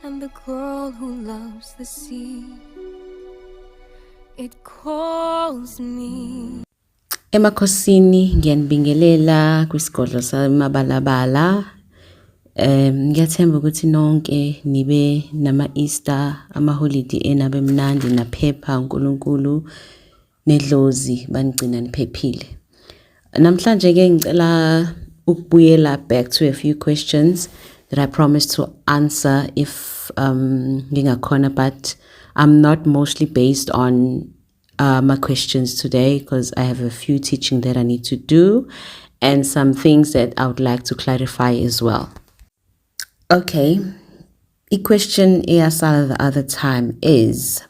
and the girl who loves the sea. It calls me. Emakhosini ngiyanibingelela kwisigodlo samabalabala. Ngiyathemba ukuthi nonke nibe nama Easter ama-holiday enabe mnandi naphepha uNkulunkulu nedlozi banigcina niphephile. Namhlanje ke ngicela ukubuyela back to a few questions that I promised to answer if ngingakhona, but I'm not mostly based on my questions today because I have a few teaching that I need to do and some things that I would like to clarify as well. Okay, the question eyasala the other time is,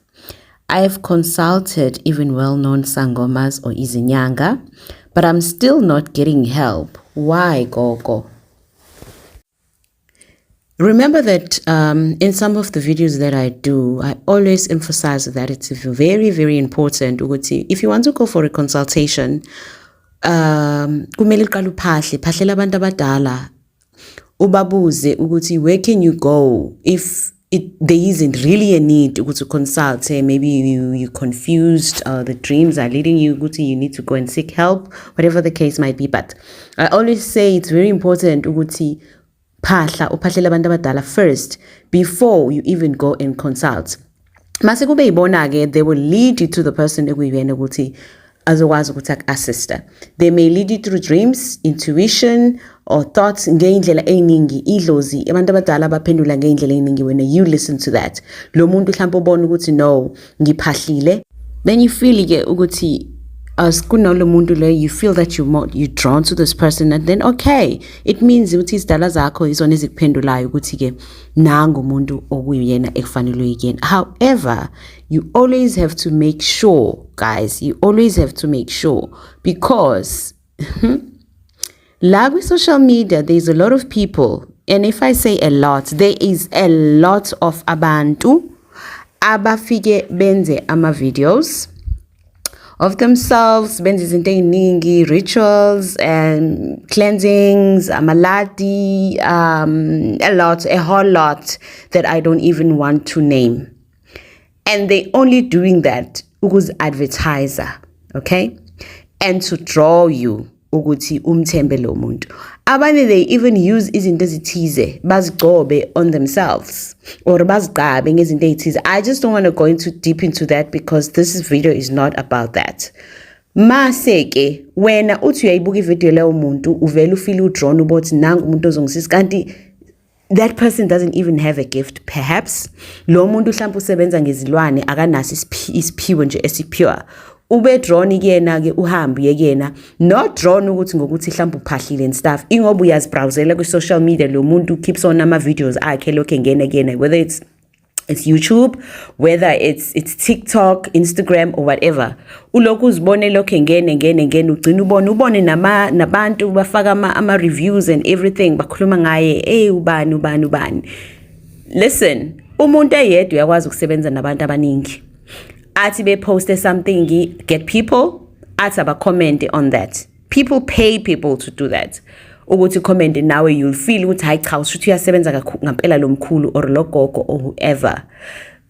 I have consulted even well-known sangomas or izinyanga, but I'm still not getting help. Why, Gogo? Remember that in some of the videos that I do, I always emphasize that it's very, very important. If you want to go for a consultation, kumele uqale uphahle phahlela abantu abadala ubabuze ukuthi where can you go if there isn't really a need to consult. Maybe you're confused, the dreams are leading you, you need to go and seek help, whatever the case might be. But I always say it's very important ukuthi phahla uphahlela abantu abadala first before you even go and consult. Mase kube ibona ke, they will lead you to the person ekuyena ukuthi azokwazi ukuthi ak-assist. They may lead you through dreams, intuition, or thoughts ngeindlela eziningi. Idlozi abantu abadala baphendula ngeindlela eziningi when you listen to that. Lo muntu mhlawumbe ubona ukuthi no ngiphahlile, then you feel ke ukuthi as kunalo muntu le, you feel that you're drawn to this person, and then okay, it means ukuthi izidala zakho izona ezikuphendulayo ukuthi ke nangu umuntu okuyena ekufanele uyena. However, you always have to make sure, guys, you always have to make sure, because la with social media there's a lot of people, and if I say a lot, there is a lot of abantu abafike benze ama videos of themselves, benze izinto eziningi, rituals and cleansings, amaladi, a whole lot that I don't even want to name. And they only doing that because advertiser, okay? And to draw you ukuthi umthembe lo muntu. Abanye they even use izinto ezithize bazigcobe on themselves or bazigcabe ngezinto ezithize. I just don't want to go into deep into that because this video is not about that. Mase ke wena uthi uyayibuka ivideo leyo muntu uvela ufeel udrawn ukuthi nangu umuntu ozongisiza kanti that person doesn't even have a gift. Perhaps lo muntu mhlawumbe usebenza ngezilwane akanaso isiphiwo nje esipure. Ube drawn kuyena ke uhambe yekena, not drawn ukuthi ngokuthi mhlawumbe uphahlile and stuff. Ingoba uyazibrowsela ku social media, lo muntu keeps on ama videos akhe lokho engena kuyena, whether it's YouTube, whether it's TikTok, Instagram or whatever. Ulokhu uzibone lokho engena ugcina ubone nabantu bafaka ama reviews and everything bakhuluma ngaye ubani. Listen, umuntu eyedwa uyakwazi ukusebenza nabantu abaningi. Athi be poste something, get people athi comment on that. People pay people to do that. Ukuthi comment nawe, you'll feel ukuthi hayi cha ushuthi uyasebenza ngampela lo mkhulu or lo gogo or whoever.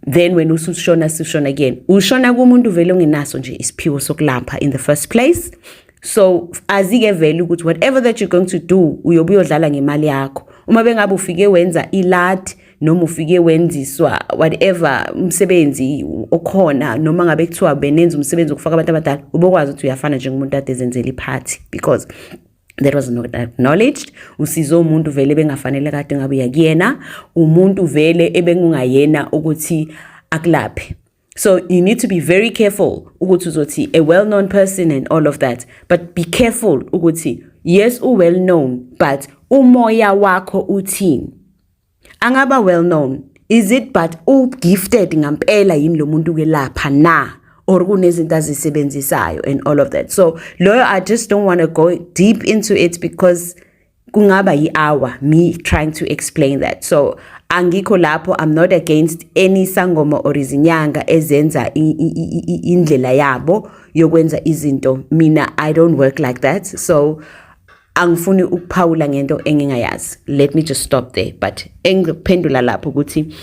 Then when usushona again, ushona kumuntu vele ungenaso nje isiphiwo sokulapha in the first place. So azike vele ukuthi whatever that you're going to do uyobe uyodlala ngemali yakho. Uma bengabe ufike wenza ilad noma ufike wenziswa whatever umsebenzi okhona, noma ngabe kuthiwa benenza umsebenzi ukufaka abantu abadala, ubokwazi ukuthi uyafana njengomuntu ade ezenzela iphathi because that was not acknowledged. Usizo umuntu vele bengafanele kade ngabe yakuyena, umuntu vele ebengungayena ukuthi akulaphe. So you need to be very careful ukuthi uzothi a well-known person and all of that, but be careful ukuthi yes well-known, but umoya wakho uthini. Angaba well-known, is it but gifted ngampela yini lo muntu ke lapha na, or kunezinto azisebenzisayo and all of that. So lawyer, I just don't want to go deep into it because kungaba yi-hour me trying to explain that. So angikho lapho, I'm not against any sangoma or izinyanga ezenza indlela yabo yokwenza izinto. Mina I don't work like that. So angifuni ukuphawula ngento engingayazi. Let me just stop there. But engiphendula lapho ukuthi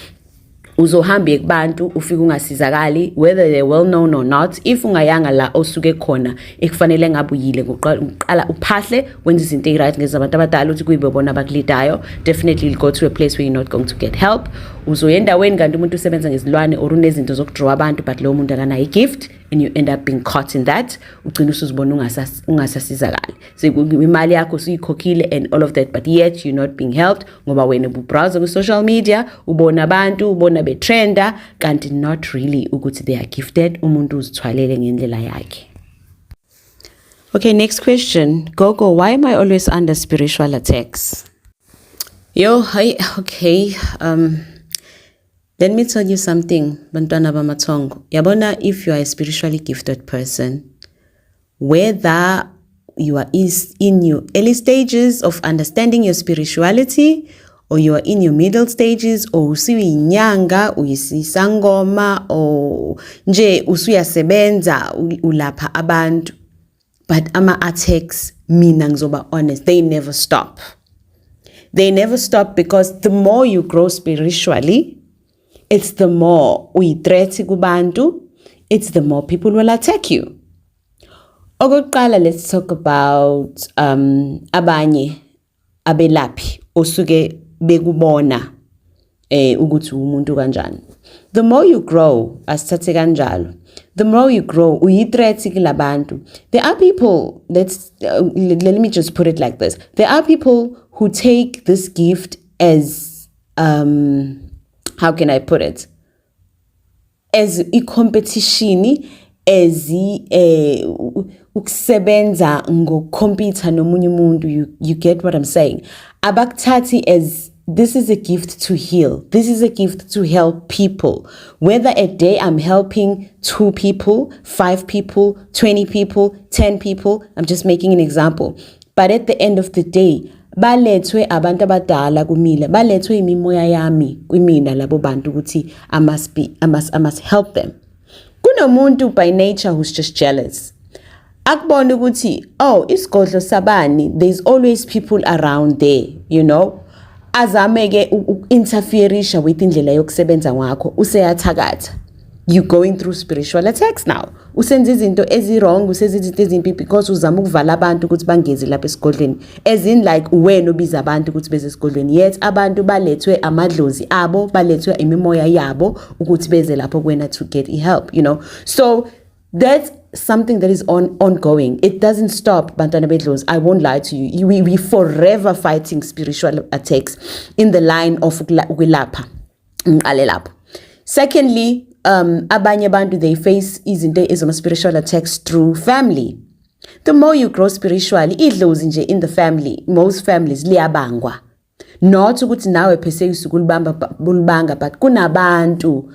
uzohambe kubantu ufika ungasizakali, whether they're well known or not. If ungayanga la osuke khona ekufanele ngabe uyile ngoqala uphahle wenza izinto eziright ngezabantu abadala uthi kuyibona abakulidayo, definitely you'll go to a place where you're not going to get help. Uzoya endaweni kanti umuntu usebenza ngezilwane or unezinto zokudraw abantu but lo muntu akanayo igift, and you end up being caught in that. Ugcina usuzibona ungasasizakali. So imali yakho usuyikhokhile and all of that, but yet you're not being helped ngoba wena ubrowse ku social media ubona abantu ubona betrenda kanti not really ukuthi they are gifted, umuntu uzithwalele ngendlela yakhe. Okay, next question. Gogo, why am I always under spiritual attacks? Okay. Let me tell you something, Bantwana Bamatongo. Yabona, if you are a spiritually gifted person, whether you are in your early stages of understanding your spirituality, or you are in your middle stages, or usiyinyanga, uyisangoma, or nje usuyasebenza ulapha abantu, but ama attacks, mina ngizoba honest, they never stop. They never stop because the more you grow spiritually, it's the more uyithreathi kubantu, it's the more people will attack you. Okokuqala, let's talk about abanye abelaphi osuke bekubona ukuthi umuntu kanjani. The more you grow, asithathe kanjalo, the more you grow, uyithreathi kulabantu. There are people, let me just put it like this. There are people who take this gift as how can I put it? As a competition, as ukusebenza ngokompita nomunye umuntu, you get what I'm saying? Abakuthathi as this is a gift to heal. This is a gift to help people. Whether a day I'm helping 2 people, 5 people, 20 people, 10 people, I'm just making an example. But at the end of the day, balethwe abantu abadala kumina, balethwe imimoya yami kumina labo bantu ukuthi I must help them. Kunomuntu by nature who's just jealous. Akubona ukuthi isigodlo sabani, there's always people around there, you know. Azameke interferisha with indlela yokusebenza ngakho, useyathakatha. You going through spiritual attacks now. Usenza izinto wrong, usenza izinto ezimpi because uzama ukuvala abantu ukuthi bangezi lapha esigodlweni. As in like wena obiza abantu ukuthi beze esigodlweni. Yet abantu balethwe amadlozi abo, balethwe imimoya yabo ukuthi beze lapho kuwena to get help, you know. So that's something that is ongoing. It doesn't stop, Bantwana Bedlozi. I won't lie to you. We forever fighting spiritual attacks in the line of ukwelapha. Secondly, abanye bantu, they face izinto spiritual attacks through family. The more you grow spiritually, idlozi nje in the family, most families liyabangwa. Not ukuthi nawe phese usukulibanga, but kunabantu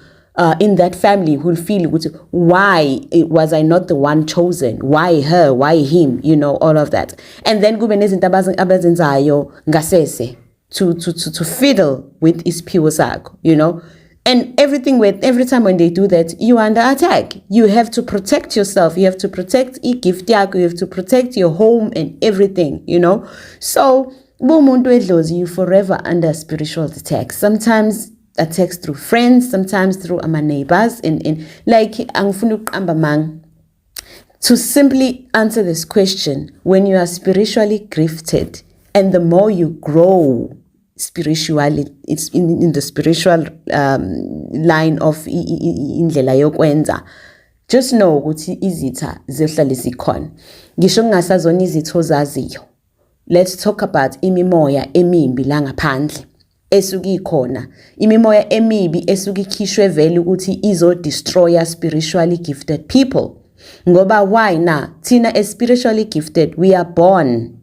in that who will feel why was I not the one chosen? Why her? Why him? You know, all of that. And then kube nezinto abazenzayo ngasese to fiddle with isiphiwo sakho, you know. And every time when they do that, you are under attack. You have to protect yourself. You have to protect gift yakho. You have to protect your home and everything, you know. So, you forever under spiritual attacks. Sometimes attacks through friends, sometimes through my neighbors, and like to simply answer this question, when you are spiritually gifted, and the more you grow spiritually, it's in the spiritual line of indlela yokwenza, just know ukuthi izitha zehlale zikhona. Ngisho ngasazona izitho zaziyo. Let's talk about imimoya emimbi la ngaphandle esuki khona, imimoya emibi esuki khishwe vele ukuthi izo destroy spiritually gifted people. Ngoba why na? Tina is spiritually gifted. We are born.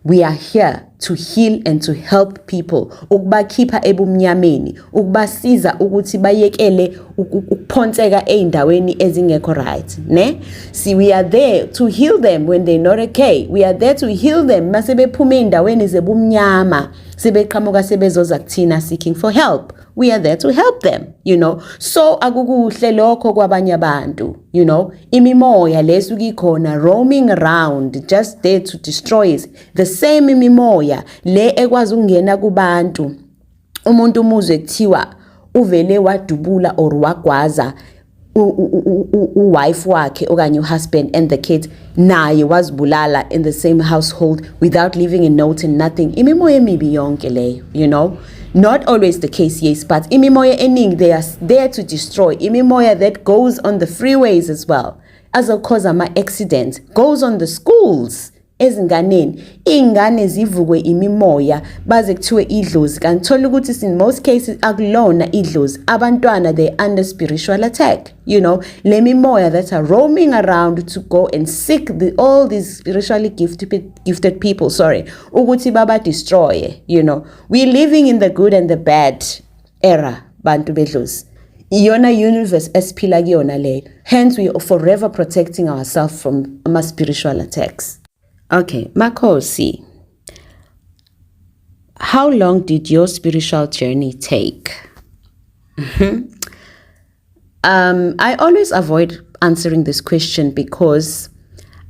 We are here to heal and to help people, ukubakhipha ebumnyameni, ukubasiza ukuthi bayekele ukuphonseka eindaweni ezingekho right, ne? See, we are there to heal them when they're not okay. We are there to heal them masebephume eindaweni zebumnyama, sebeqhamuka sebezoza kuthina seeking for help. We are there to help them, So akukuhle lokho kwabanye abantu, imimoya lesukikhona roaming around, just there to destroy us. The same imimoya le ekwazi ukungena kubantu. Umuntu umuzwe kuthiwa uvele wadubula or wagwaza wife wakhe okanye husband and the kids, naye wazibulala in the same household without leaving a note and nothing. Imimoya emibi yonke leyo, Not always the case, yes, but imimoya ening, they are there to destroy. Imimoya that goes on the freeways as well, as a cause of my accident, goes on the schools. Ezinganeni ingane zivukwe imimoya baze kuthiwe idlozi, kanti thola ukuthi in most cases akulona idlozi, abantwana they under spiritual attack, le mimoya that are roaming around to go and seek all these spiritually gifted people, ukuthi baba destroy, we're living in the good and the bad era, bantu bedlozi. Iyona universe esiphila kuyona leyo, hence we are forever protecting ourselves from spiritual attacks. Okay, Makosi, how long did your spiritual journey take? I always avoid answering this question because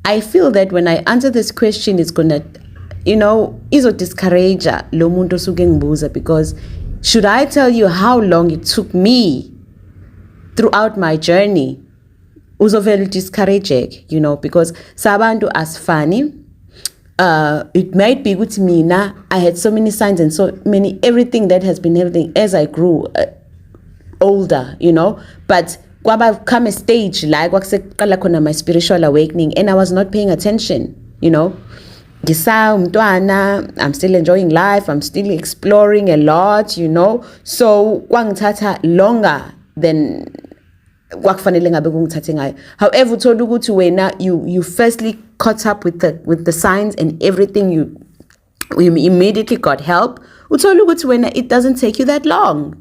I feel that when I answer this question, it's gonna, izo discourage lo muntu osuke ngibuza, because should I tell you how long it took me throughout my journey, uzovele discourage, because sabantu asifani. It might be with me now. I had so many signs and so many, everything that has been happening as I grew older, but kwaba come a stage like my spiritual awakening, and I was not paying attention, I'm still enjoying life, I'm still exploring a lot, so kwangithatha longer than kwakufanele ngabe kungithathe ngayo. However, uthola ukuthi wena you firstly caught up with the signs and everything, you immediately got help. Uthola ukuthi wena it doesn't take you that long,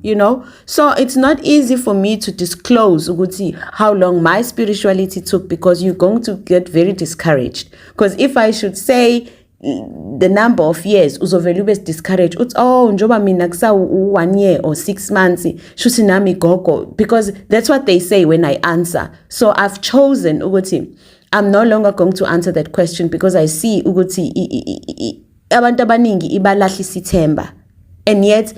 so it's not easy for me to disclose ukuthi how long my spirituality took, because you're going to get very discouraged. Because if I should say the number of years, uzovele ube discouraged, njoba mina kusa 1 year or 6 months shuthi nami gogo, because that's what they say when I answer. So I've chosen ukuthi I'm no longer going to answer that question, because I see ukuthi abantu abaningi ibalahlisa ithemba, and yet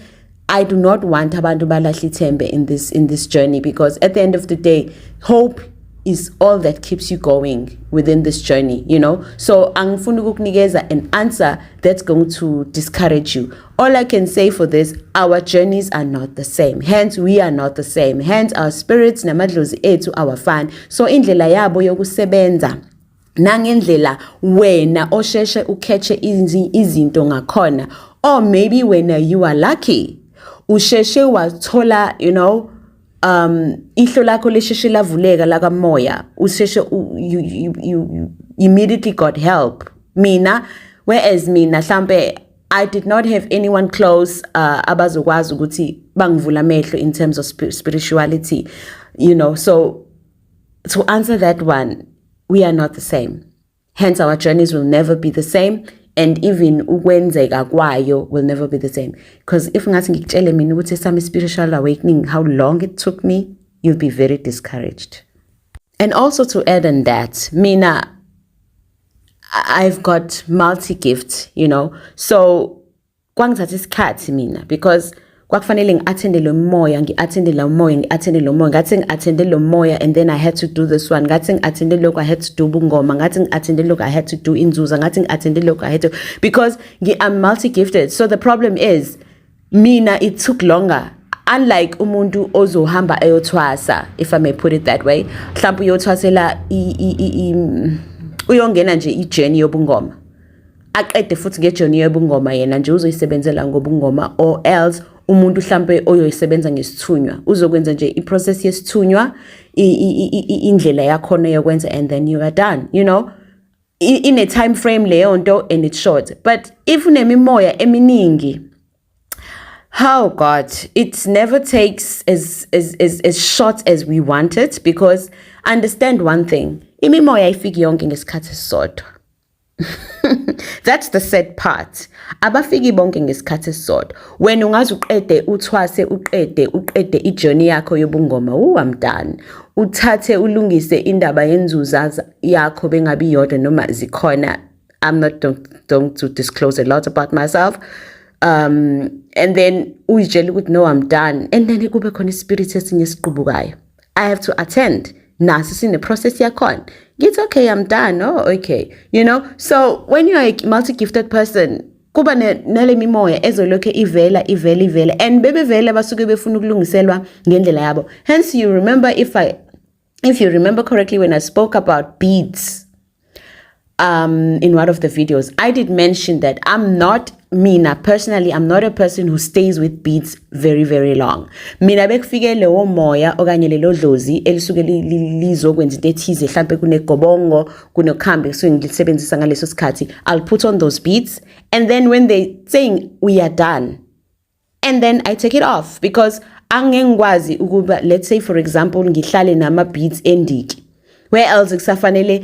I do not want abantu balahlisa ithemba in this journey, because at the end of the day, hope is all that keeps you going within this journey, So angifuni ukukunikeza an answer that's going to discourage you. All I can say for this, our journeys are not the same. Hence, we are not the same. Hence, our spirits namadlozi ethu awafani. So indlela yabo yokusebenza nangendlela wena osheshe uketche izinto ngakhona, or maybe when you are lucky usheshe wathola, ihlo lakho lesheshe lavuleka laka moya, usheshe you immediately got help. Whereas mina mhlambe I did not have anyone close abazokwazi ukuthi bangivula amehlo in terms of spirituality, so to answer that one, we are not the same. Hence our journeys will never be the same, and even ukwenzeka kwayo will never be the same. Because if ngathi ngikutshele mina ukuthi some spiritual awakening, how long it took me, you'll be very discouraged. And also to add on that, mina, I've got multi-gifts, so kwangithatha isikhathi mina, because kwakufanele ngi-attende lo moya, ngathi ngi-attende lo moya, and then I had to do this one, ngathi ngi-attende lokhu, I had to do bungoma, ngathi ngi-attende lokhu, I had to do Nzuza, ngathi ngi-attende lokhu, I had to, because I'm multi-gifted. So the problem is, mina, it took longer. Unlike umuntu ozohamba ayothwasa, if I may put it that way, mhlawumbe uyothwasela uyongena nje i-journey yobungoma, aqede futhi nge-journey yobungoma yena nje uzoyisebenzela ngobungoma, or else umuntu mhlambe oyoyisebenza ngesithunywa uzokwenza nje i-process yesithunywa indlela yakhona yokwenza, and then you are done, in a time frame leyo nto and it's short. But if unemimoya eminingi, oh God, it never takes as short as we want it, because understand one thing, imimoya ifiki yonke ngesikhathi esisodwa. That's the sad part. Abafiki bonke ngesikhathi esisodwa. Wena ungaze uqede uthwase uqede ijourney yakho yobungoma, I'm done. Uthathe ulungise indaba yenzuza yakho bengabi yodwa noma zikhona. I'm not don't to disclose a lot about myself. And then uyitshela ukuthi no, I'm done. And then kube khona ispirit esinye esiqubukayo. I have to attend. Nasi sine process yakhona. It's okay, I'm done. Oh, okay. You know, so when you're a multi-gifted person, kuba nale mimoya ezolokhe ivela and bebe vela basuke befuna ukulungiselwa ngendlela yabo. Hence you remember, if you remember correctly, when I spoke about beads in one of the videos, I did mention that Mina personally, I'm not a person who stays with beads very, very long. Mina bekufike lewo moya okanye lelo dlozi elisuke lizokwenza into ethize, mhlambe kunegobongo, kunokhambe so ngilisebenzisa ngaleso sikhathi, I'll put on those beads, and then when they saying we are done, and then I take it off, because angengikwazi ukuba, let's say for example ngihlale nama beads endiki, where else kusafanele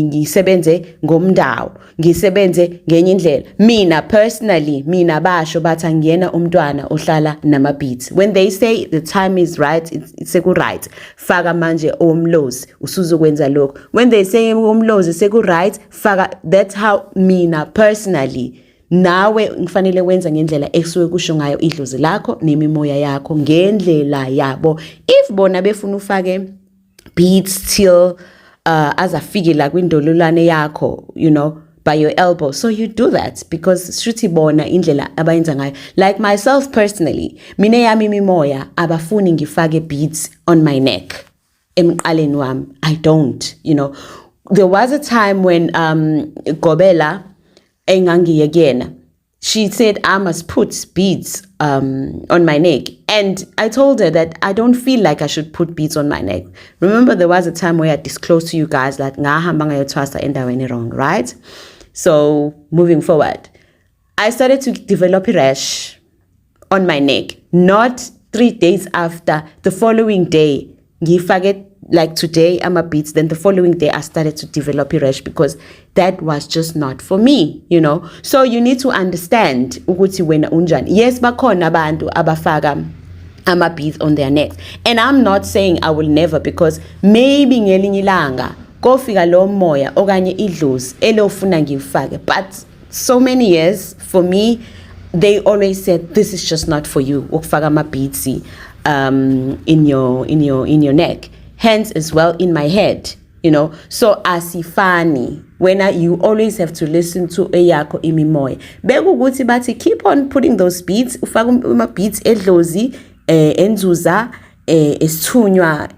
ngisebenze ngomndawo, ngisebenze ngenye indlela. Mina personally, mina basho bathi angiyena umntwana ohlala nama beads. When they say the time is right, it's seku right, faka manje omlozi usuzokwenza lokho. When they say omlozi seku right, faka. That's how mina personally, nawe ngifanele wenza ngendlela ekusuke kusho ngayo idlozi lakho nemimoya yakho ngendlela yabo. If bona befuna ufake beads till azafike la kwindololane yakho, you know, by your elbow, so you do that, because shuthi bona indlela abayenza ngayo. Like myself personally, mine yami imimoya abafuni ngifake beads on my neck emqaleni wami. I don't, you know. There was a time when Gobela engangiyekena, she said I must put beads on my neck, and I told her that I don't feel like I should put beads on my neck. Remember, there was a time where I disclosed to you guys that ngahamba ngayothwasa endaweni wrong, right? So moving forward, I started to develop a rash on my neck. Not 3 days after, the following day, ngifake, like today I'm a beads, then the following day I started to develop a rash, because that was just not for me, you know. So you need to understand ukuthi wena unjani. Yes, bakhona abantu abafaka ama beads on their necks, and I'm not saying I will never, because maybe ngelinye ilanga kofika lo moya okanye idlozi elofuna ngifake. But so many years for me, they always said this is just not for you ukufaka ama beads in your neck. Hence as well in my head, you know. So asifani, when you always have to listen to eyakho imimoya. Bekukuthi bathi keep on putting those beads, ufaka uma beads edlozi, enzuza, esithunywa,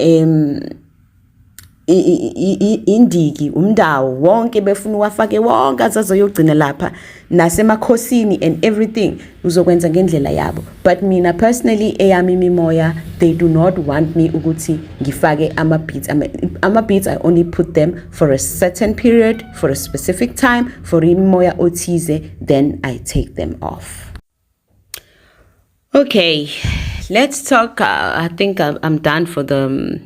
indiki, umndawo wonke befuna wafake wonke azazoyogcina lapha nasemakhosini and everything uzokwenza ngendlela yabo. But mina personally, eyami imimoya, they do not want me ukuthi ngifake ama beads. Ama beads, I only put them for a certain period, for a specific time, for imimoya othize, then I take them off. Okay, let's talk. I think I'm done for the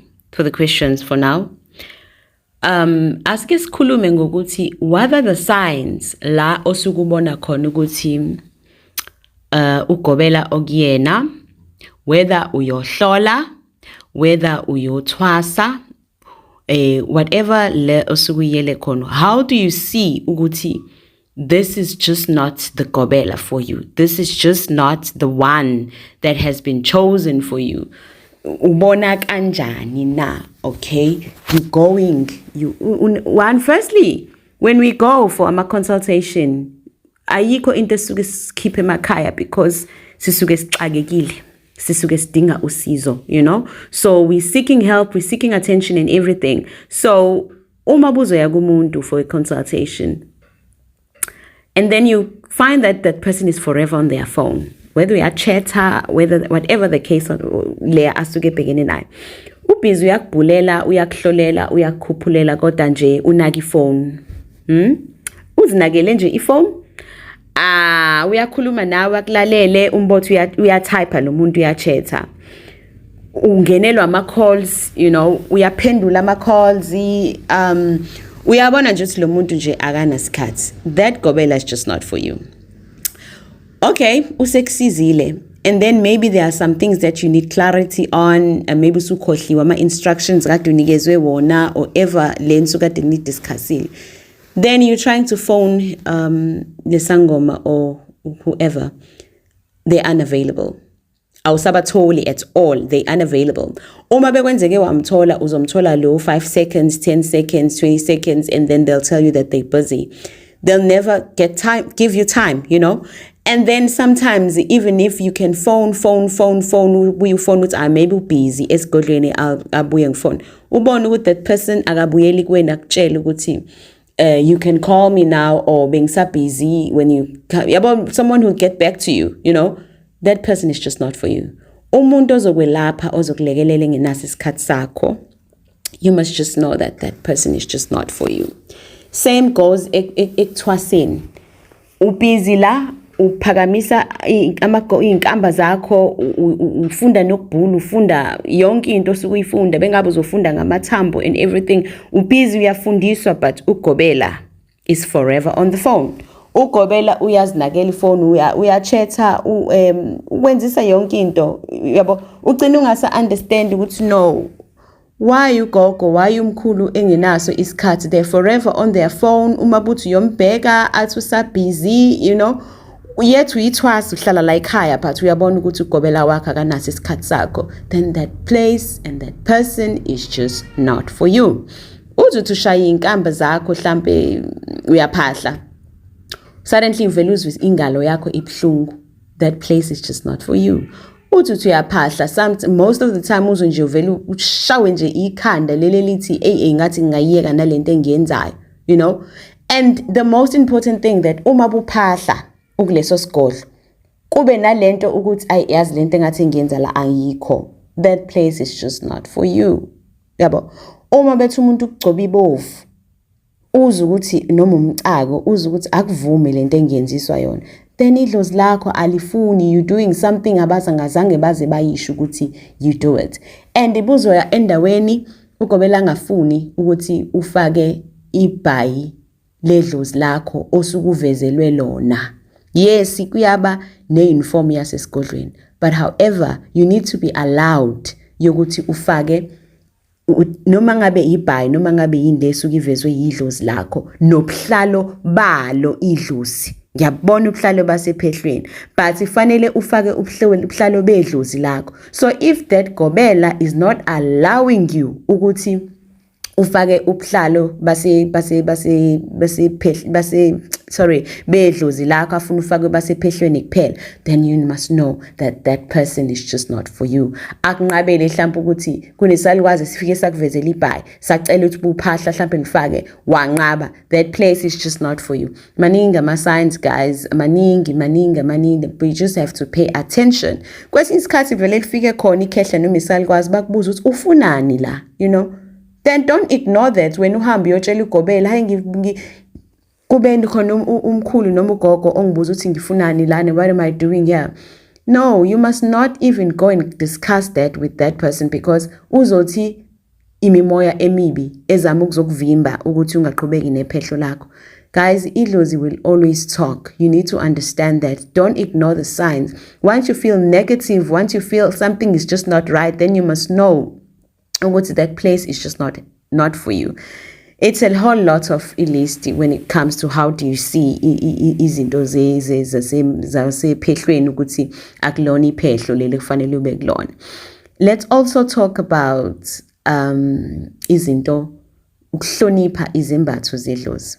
questions for now. Asike sikhulume ngokuthi what are the signs la osukubona khona ukuthi ugobela okuyena, whether uyohlola, whether uyothwasa, whatever le osukuyele khona. How do you see ukuthi this is just not the Gobela for you? This is just not the one that has been chosen for you. Ubona kanjani na? Okay, firstly, when we go for a consultation, ayikho into esuke sikhiphe emakhaya, because sisuke sixakekile, sisuke sidinga usizo, you know. So we're seeking help, we're seeking attention and everything. So uma buzoya kumuntu for a consultation, and then you find that that person is forever on their phone, whether we are chatter, whether whatever the case, le asuke bhekene nayo, ubhizi uyakubhulela, uyakuhlolela, uyakukhuphulela kodwa nje unaka ifone. Uzinakele nje ifone. Uyakhuluma nawe akulalele umbothi uyatype lo muntu uyachatha. Ungenelwa ama-calls, you know, uyaphendula ama-calls, uyabona nje ukuthi lo muntu nje akanasikhathi. That Gobela is just not for you. Okay, usekusizile. And then maybe there are some things that you need clarity on, and maybe usukhohliwe ama-instructions kade unikezwe wona or ever lensu kade nidiscussile. Then you're trying to phone nesangoma or whoever. They're unavailable. Awusabatholi at all. They're unavailable. Uma bekwenzeke wamthola uzomthola lo 5 seconds, 10 seconds, 20 seconds, and then they'll tell you that they're busy. They'll never give you time, you know. And then sometimes even if you can phone, we phone with maybe busy, esigodlweni abuye ngifone. Ubona ukuthi that person akabuyeli kuwena akutshela ukuthi you can call me now or being so busy when you about someone who'll get back to you, you know. That person is just not for you. Umuntu ozokwelapha ozokulekelela ngenaso isikhathi sakho. You must just know that that person is just not for you. Same goes ekuthwaseni. Ubhizi la uphakamisa inkamba zakho, ufunda nokubhula, ufunda yonke into osukuyifunda, bengabe uzofunda ngamathambo and everything. Ubhizi uyafundiswa, but uGobela is forever on the phone. Ugobela uyazinakela ifone, uyachatha, wenzisa yonke into, yabo. Ugcina ungasa understand ukuthi no, why ugogo, why umkhulu engenaso isikhathi. They're forever on their phone. Uma buthi uyombheka athi usa busy, you know. Yet uyithwasa uhlala la ekhaya, but uyabona ukuthi uGobela wakhe akanaso isikhathi sakho. Then that place and that person is just not for you. Uzuthi ushaya inkamba zakho mhlambe uyaphahla. Suddenly uvele uzwe ingalo yakho ibhlungu. That place is just not for you. Uthi uyaphahla, most of the time uzo nje uvele ushawe nje ikhanda lele lithi ngathi ngayiyeka nalento engiyenzayo, you know. And the most important thing that uma buphahla ukuleso sigodlo kube nalento ukuthi yazi lento engathi ngiyenza la ayikho. That place is just not for you. Yabo. Uma bethu umuntu ukugcoba ibovu uze ukuthi noma umcako uze ukuthi akuvume lento engiyenziswa yona, then idlozi lakho alifuni, you doing something abazangazange baze bayisho ukuthi you do it. And ibuzo ya endaweni uGobela angafuni ukuthi ufake ibhayi ledlozi lakho osukuvezelwe lona. Yes, kuyaba ne-uniform yasesigodlweni, but however you need to be allowed yokuthi ufake noma ngabe ibhayi noma ngabe yini lesukivezwe yidlozi lakho nobuhlalo balo idlozi. Ngiyabona ubuhlalo basephehlweni, but ifanele ufake ubuhlalo bedlozi lakho. So if that Gobela is not allowing you ukuthi ufake ubuhlalo bedlozi lakho afuna ufake basephehlweni kuphela, then you must know that that person is just not for you. Akunqabele mhlawumbe ukuthi kunesalikwazi sifike sakuvezela ibhayi sacela ukuthi buphahla mhlawumbe ngifake wanqaba. That place is just not for you. Maningi ama-signs guys, maningi, but you just have to pay attention. Kwesinye isikhathi vele lifike khona ikhehla noma isalikwazi bakubuza ukuthi ufunani la, you know. Then don't ignore that when uhambe uyotshela uGobela, hayi kube khona umkhulu noma ugogo ongibuza ukuthi ngifunani lana, what am I doing here? No, you must not even go and discuss that with that person, because uzothi imimoya emibi ezama ukuzokuvimba ukuthi ungaqhubeki nephehlo lakho. Guys, idlozi will always talk. You need to understand that. Don't ignore the signs. Once you feel negative, once you feel something is just not right, then you must know that place is just not for you. It's a whole lot of list when it comes to how do you see izinto zasephehlweni ukuthi akulona iphehlo leli kufanele ube kulona. Let's also talk about izinto ukuhlonipha izembatho zedlozi.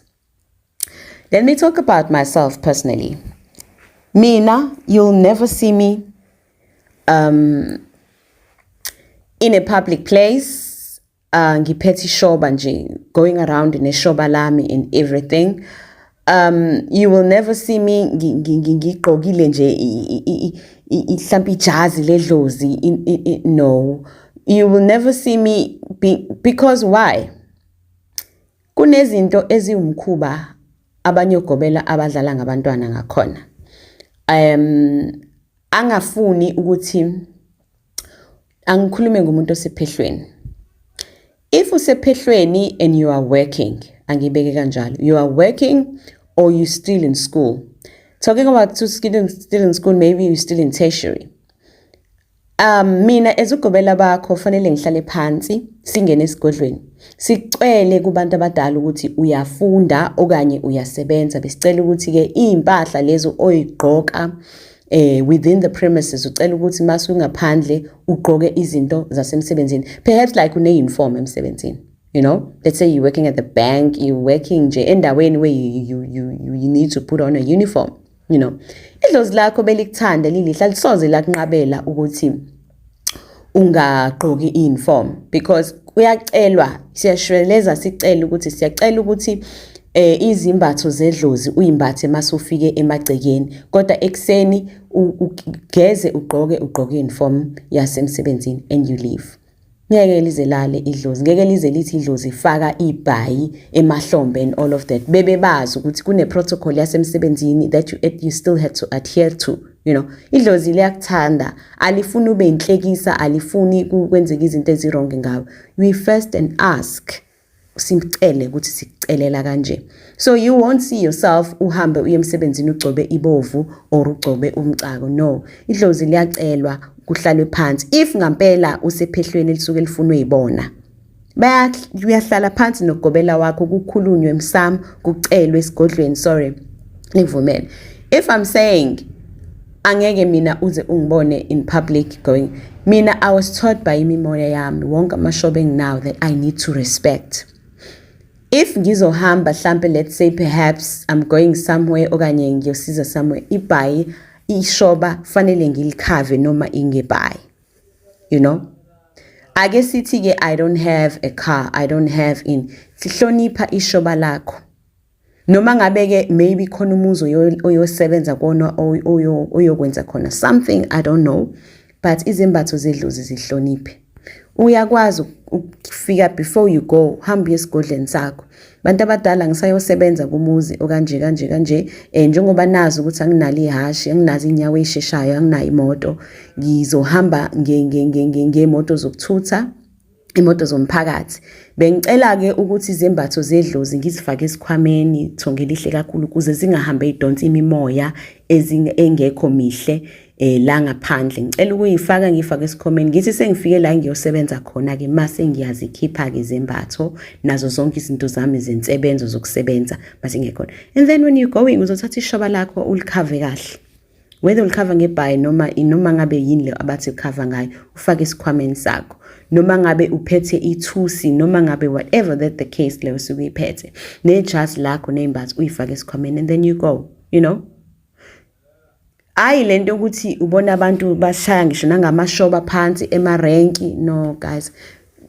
Let me talk about myself personally. Mina, you'll never see me in a public place, ngiphethe ishoba nje, going around in a shoba lami and everything. You will never see me ngigqokile nje mhlambe ijazi ledlozi. No, You will never see me because why? Kunezinto eziwumkhuba abanye ogobela abadlala ngabantwana ngakhona. Angafuni ukuthi angikhulume ngomuntu osephehlweni. If usephehlweni and you are working, angibeke kanjalo, you are working or you still in school. Talking about still in school, maybe you're still in tertiary. Mina ezugobela bakho fanele ngihlale phansi singene esigodlweni sicele kubantu abadala ukuthi uyafunda okanye uyasebenza besicela ukuthi ke impahla lezo oyigqoka within the premises ucela ukuthi mase ungaphandle ugqoke izinto zasemsebenzini, perhaps like une uniform emsebenzini, you know, let's say you're working at the bank, you're working nje endaweni where you need to put on a uniform, you know. Idlozi lakho belikuthanda lilihle alisoze lakunqabela ukuthi ungagqoki uniform because uyacelwa siyashweleza sicela ukuthi siyacela ukuthi izimbatho zedlozi uyimbathe mase ufike emagcekeni kodwa ekseni ugeze ugqoke uniform yasemsebenzini and you leave. Ngeke lize lale idlozi, ngeke lize lithi idlozi faka ibhayi emahlombe and all of that. Bebe bazi ukuthi kune protocol yasemsebenzini that you still have to adhere to, you know. Idlozi liyakuthanda, alifuni ube inhlekisa, alifuni kwenzeka izinto ezirong ngawe. We first and ask simcele ukuthi sikucelela kanje. So you won't see yourself uhambe uye emsebenzini ugcobe ibovu or ugcobe umcako. No, idlozi liyacelwa kuhlalwe phansi. If ngampela usephehlweni lisuke lifunwe yibona, uyahlala phansi nogobela wakho kukhulunywe emsamo kucelwe esigodlweni, sorry ngivumele. If I'm saying angeke mina uze ungibone in public going, mina I was taught by imimoya yami wonke amashobe now that I need to respect. If ngizohamba mhlambe, let's say perhaps I'm going somewhere okanye ngiyosiza somewhere, ibhayi ishoba fanele ngilikhave noma ingebhayi, you know. Ake sithi ke I don't have a car, I don't have sihlonipha ishoba lakho. Noma ngabe ke maybe khona umuzi oyosebenza kona oyokwenza khona something, I don't know, but izimbatho zedlozi zihloniphe. Uyakwazi ukufika before you go hamba esigodleni sakho. Bantu abadala ngisayosebenza kumuzi okanje njengoba nazi ukuthi anginali ihashi, anginazi inyawo esheshayo, anginayo imoto, ngizohamba ngemoto zokuthutha, imoto zomphakathi. Bengicela ke ukuthi izembatho zedlozi ngizifake esikhwameni thongelihle kakhulu ukuze zingahambe idonsa imimoya engekho mihle la ngaphandle. Ngicela ukuyifaka ngifake esikhwameni ngithi sengifike la ngiyosebenza khona ke mase ngiyazikhipha ke izembatho nazo zonke izinto zami zensebenzo zokusebenza mase ngekhona. And then when you going uzothatha ishoba lakho ulikhave kahle, whether ulikhava ngebhayi noma ngabe yini le abathi ukhava ngayo, ufake esikhwameni sakho. Noma ngabe uphethe ithusi, noma ngabe whatever that the case leyo usuyiphethe, nejazi lakho nembatho uyifake esikhwameni and then you go, you know. Ayi lento ukuthi ubona abantu bashaya ngisho nangamashoba phansi emarenki. No guys,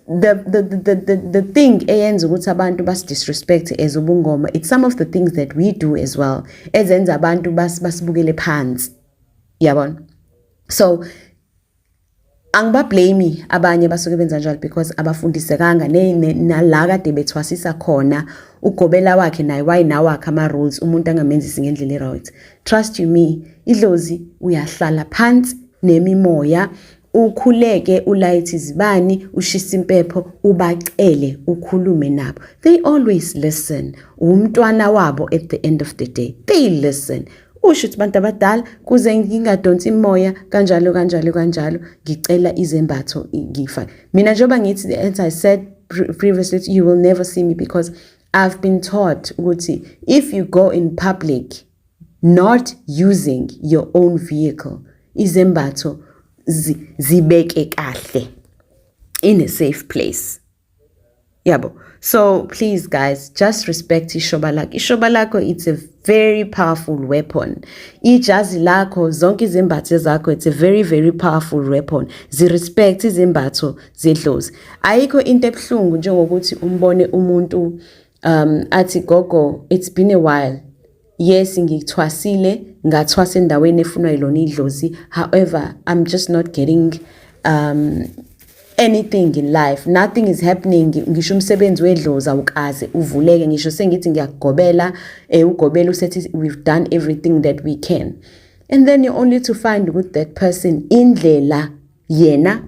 the thing eyenza ukuthi abantu disrespect as ubungoma, it's some of the things that we do as well ezenza abantu basibukele phansi, yabona. So angibablame abanye basuke benza njalo because abafundisekanga nala kade bethwasisa khona ugobela wakhe naye why nawo wakhe ama rules umuntu angamenzisi ngendlela right. Trust you me, idlozi uyahlala phansi nemimoya, ukhuleke ulayithe izibani, ushisa impepho, ubacele ukhulume nabo. They always listen. Umntwana wabo at the end of the day, they listen. Usho ukuthi bantu abadala kuze ngingadonsi imoya kanjalo ngicela izembatho ngifake. Mina njoba ngithi, as I said previously, you will never see me because I've been taught ukuthi if you go in public not using your own vehicle, izembatho zibeke kahle in a safe place. Yabo. So please guys, just respect ishoba lakho. Ishoba lakho, it's a very powerful weapon. Ijazi lakho, zonke izembatho zakho, it's a very, very powerful weapon. Zirespect izembatho zedlozi. Ayikho into ebuhlungu njengokuthi umbone umuntu athi gogo, it's been a while. Yes, ngithwasile, ngathwasa endaweni efunwa yilona idlozi. However, I'm just not getting anything in life. Nothing is happening. Ngisho umsebenzi wedlozi awukaze uvuleke. Ngisho sengithi ngiyagobela ugobela usethi we've done everything that we can. And then you're only to find with that person indlela yena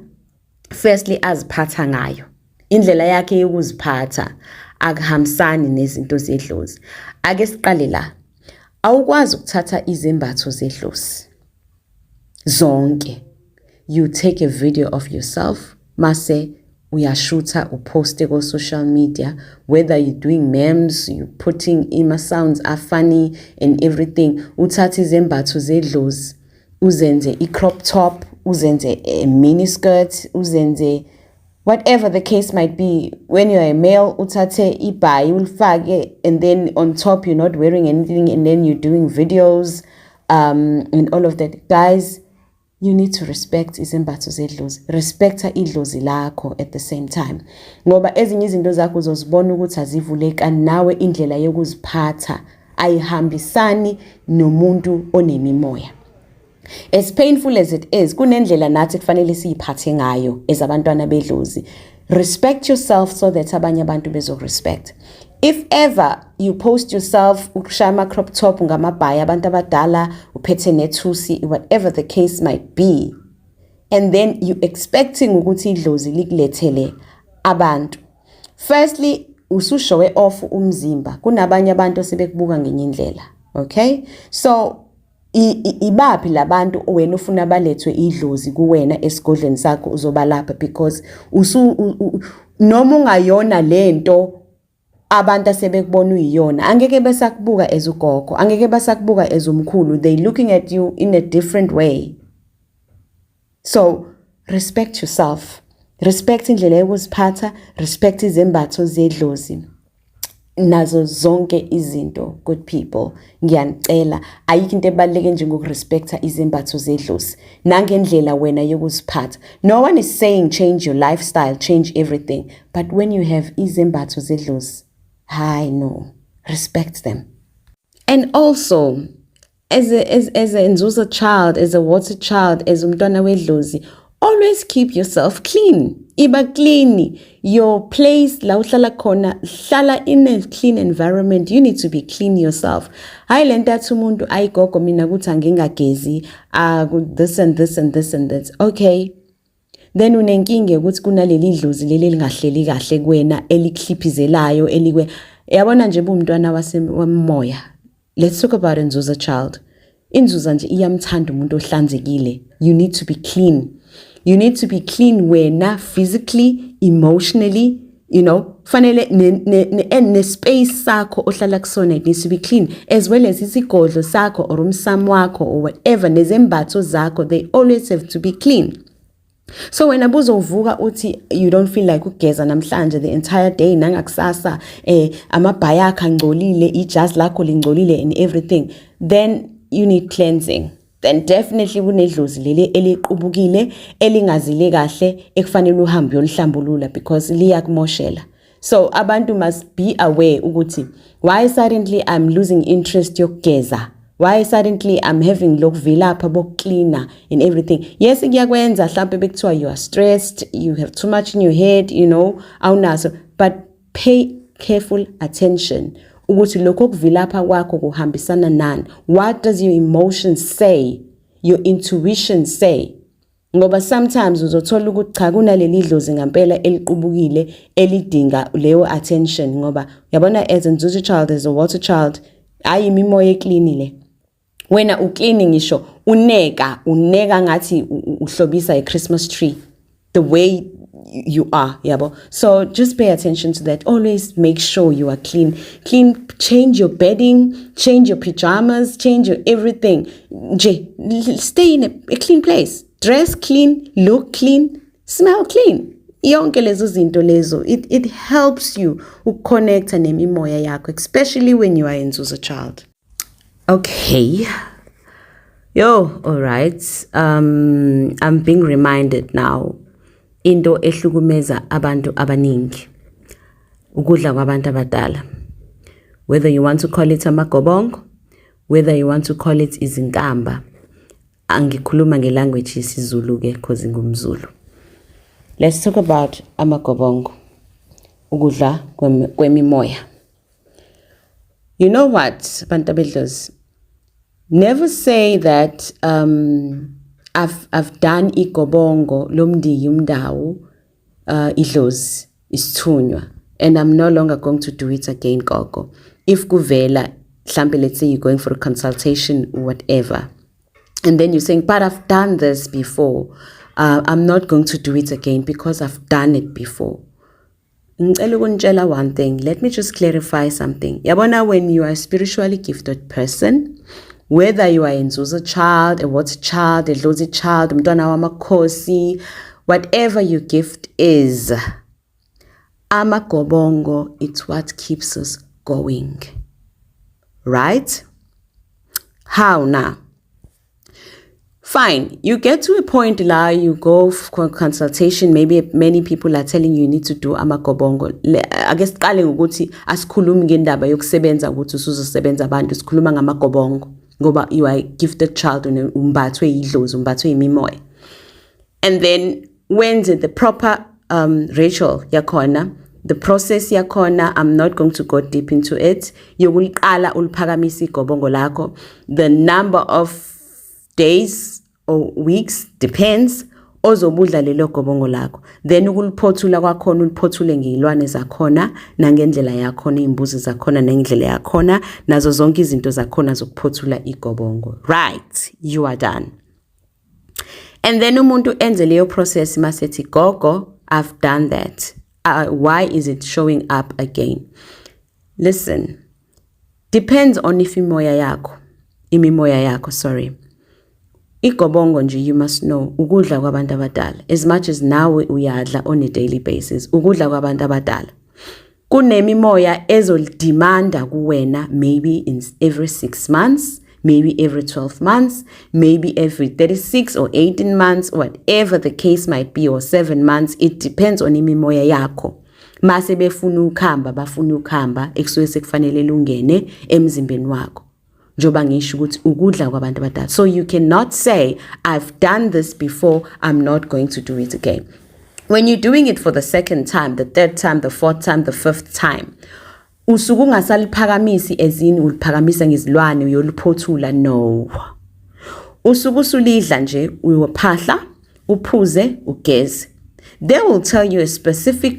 firstly aziphatha ngayo. Indlela yakhe yokuziphatha akuhambisani nezinto zedlozi. Ake siqale la. Awukwazi ukuthatha izembatho zedlozi zonke. You take a video of yourself, mase uyashuta uposte ko social media, whether you're doing memes, you putting sounds are funny and everything. Uthatha izembatho zedlozi, uzenze i-crop top, uzenze a mini skirt, uzenze whatever the case might be. When you're a male, utate ibhayi ulfake, and then on top you're not wearing anything, and then you're doing videos and all of that. Guys, you need to respect izembatho zedlozi. Respecta idlozi lakho at the same time. Ngoba ezinye izinto zakho uzozibona ukuthi azivuleka nawe indlela yokuziphatha ayihambisani nomuntu onemimoya. As painful as it is, kunendlela nathi kufanele siyiphathe ngayo ezabantwana bedlozi. Respect yourself so that abanye abantu bezorespect. If ever you post yourself ukushaya crop top ngamabhayi abantu abadala uphethe nethusi, whatever the case might be, and then you expecting ukuthi idlozi likulethele abantu, firstly usushowe off umzimba. Kunabanye abantu osebekubuka ngenye indlela. Okay, so ibaphi labantu wena ufuna balethwe idlozi kuwena esigodleni sakho uzobalapha, because noma ungayona lento abantu asebekubona uyiyona angeke besakubuka as ugogo, angeke basakubuka as umkhulu. They looking at you in a different way. So respect yourself, respect indlela yokuziphatha, respect izembatho zedlozi nazo zonke izinto. Good people, ngiyanicela, ayikho into ebaluleke njengokurespecta izembatho zedlozi nangendlela wena yokuziphatha. No one is saying change your lifestyle, change everything, but when you have izembatho zedlozi, no, respect them. And also, as a Nzuza child, as a water child, as umntwana wedlozi, always keep yourself clean. Iba clean. Your place, la uhlala khona, hlala in a clean environment. You need to be clean yourself. Hayi lenta umuntu ayigogo mina kuthi angingagezi, this and this and this and that. Okay. Then unenkinge ukuthi kunaleli idlozi leli lingahleli kahle kuwena elikhlipizelayo elikwe. Yabona nje umntwana wasemoya. Let's talk about Nzuza child. Inzuza nje iyamthanda umuntu ohlanzekile. You need to be clean. You need to be clean wena physically, emotionally, you know, fanele ne space sakho ohlala kusona it needs to be clean, as well as isigodlo sakho or umsamo wakho or whatever, nezembatho zakho, they always have to be clean. So when uvuka uthi you don't feel like ugeza namhlanje the entire day nangakusasa amabhayi akho angcolile, ijazi lakho lingcolile and everything, then you need cleansing. Then definitely kunedlozi leli eliqubukile elingazile kahle ekufanele uhambe uyolihlambulula because liyakumoshela. So abantu must be aware ukuthi why suddenly I'm losing interest yokugeza, why suddenly I'm having lokuvilapha bokucleaner and everything. Yes, kuyakwenza mhlawumbe bekuthiwa you are stressed, you have too much in your head, you know, awunaso, but pay careful attention ukuthi lokho kuvilapha kwakho kuhambisana nani. What does your emotions say, your intuition say? Ngoba sometimes uzothola ukuthi cha kunaleli idlozi ngempela eliqubukile elidinga leyo attention. Ngoba yabona as a Nzuza child, as a water child, ayi imimoya ecleanile. Wena ucleaning ngisho uneka ngathi uhlobisa a Christmas tree, the way you are, yabo. So just pay attention to that. Always make sure you are clean. Change your bedding, change your pajamas, change your everything. Stay in a clean place. Dress clean, look clean, smell clean. Yonke lezo zinto lezo, it helps you connect nemimoya yakho, especially when you are a Nzuza child. Okay. All right. I'm being reminded now. Into ehlukumeza abantu abaningi. Ukudla kwabantu abadala. Whether you want to call it Amagobongo, whether you want to call it izinkamba. Angikhuluma ngelanguage yesiZulu ke because ngumZulu. let's talk about Amagobongo, ukudla kwemimoya. You know what, Bantabedlozi? Never say that I've done igobongo lomdi yumdawu Dlozi isithunywa, and I'm no longer going to do it again, gogo. If kuvela, let's say you're going for a consultation or whatever, and then you're saying, but I've done this before, I'm not going to do it again because I've done it before. One thing, let me just clarify something. Yabona, when you are a spiritually gifted person, whether you are a Nzuza child, a water child, a Dlozi child, umntwana wamakhosi, whatever your gift is, Amagobongo, it's what keeps us going. Right? How now? Fine, you get to a point la you go for consultation, maybe many people are telling you need to do Amagobongo. I guess qale ngokuthi asikhulumi ngendaba yokusebenza ukuthi usuzosebenza abantu, sikhuluma ngamagobongo ngoba you are a gifted child umbathwe idlozi, umbathwe imimoya. And then when's the proper ritual yakhona, the process yakhona, I'm not going to go deep into it. Yokuqala uliphakamisa igobongo lakho, the number of days or weeks depends ozobudla lelo gobongo lakho, then ukuliphothula kwakhona uliphothule ngezilwane zakhona nangendlela yakhona, imbuzi zakhona nangendlela yakhona, nazo zonke izinto zakhona zokuphothula igobongo. Right, you are done. And then umuntu enze leyo process masethi gogo, I've done that. Why is it showing up again? Listen, depends on if imimoya yakho, sorry. Igobongo nje, you must know, ukudla kwabantu abadala. As much as nawe uyadla on a daily basis, ukudla kwabantu abadala. Kunemimoya ezodimanda kuwena, maybe in every 6 months, maybe every 12 months, maybe every 36 or 18 months, whatever the case might be, or 7 months. It depends on imimoya yakho. Mase befuna ukhamba, ekusuke sekufanele lungene emzimbeni wakho. So you cannot say, I've done this before, I'm not going to do it again. When you're doing it for the second time, the third time, the fourth time, the fifth time, usuku ungasaliphakamisi ezini uliphakamisa ngezilwane uyoliphothula, no. Usuku usulidla nje uyophahla, uphuze, ugeze. They will tell you a specific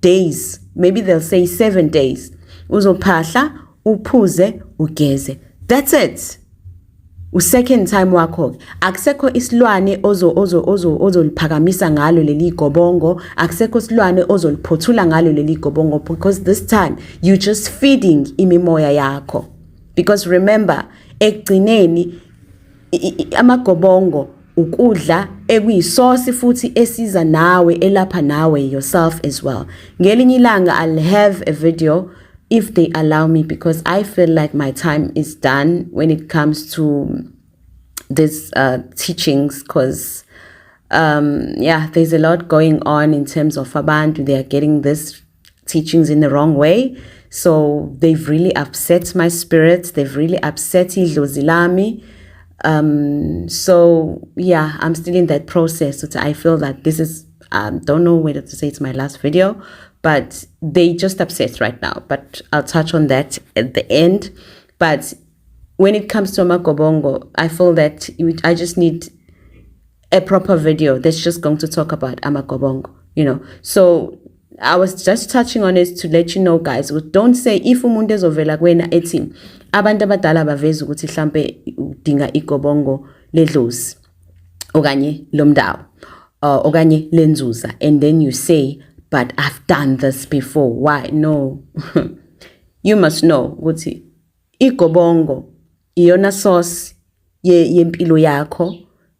days, maybe they'll say 7 days. Uzophahla, uphuze, ugeze. That's it. Second time wakho akusekho isilwane ozoliphakamisa ngalo leli gobongo, akusekho isilwane ozoliphothula ngalo leli gobongo, because this time you just feeding imimoya yakho. Because remember, ekugcineni amagobongo ukudla ekuyisource futhi esiza nawe, elapha nawe yourself as well. Ngelinye ilanga I'll have a video if they allow me, because I feel like my time is done when it comes to this teachings, because there's a lot going on in terms of abantu. They are getting this teachings in the wrong way, so they've really upset my spirit, they've really upset Dlozi lami. So yeah, I'm still in that process. So I feel that this is, don't know whether to say it's my last video, but they just upset right now, but I'll touch on that at the end. But when it comes to Amagobongo, I feel that I just need a proper video that's just going to talk about Amagobongo, So I was just touching on it to let you know, guys. Don't say if umuntu ezovela kwena ethi abantu abadala baveza ukuthi mhlambe udinga igobongo ledlozi okanye lomdawu okanye lenzuza, and then you say, but I've done this before. Why? No. You must know ukuthi igobongo iyona source yempilo yakho,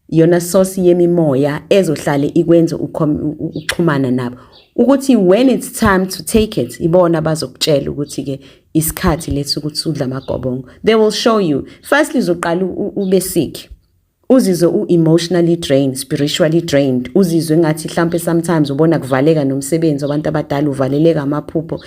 iyona source yemimoya ezohlale ikwenza ukuxhumana nabo, ukuthi when it's time to take it, ibona bazokutshela ukuthi ke isikhathi lethu ukuthi udla amagobongo. They will show you. Firstly uzoqala ube sick, uzizwe emotionally drained, spiritually drained, uzizwe ngathi mhlambe sometimes ubona kuvaleka nomsebenzi, abantu abadala uvaleleka amaphupho.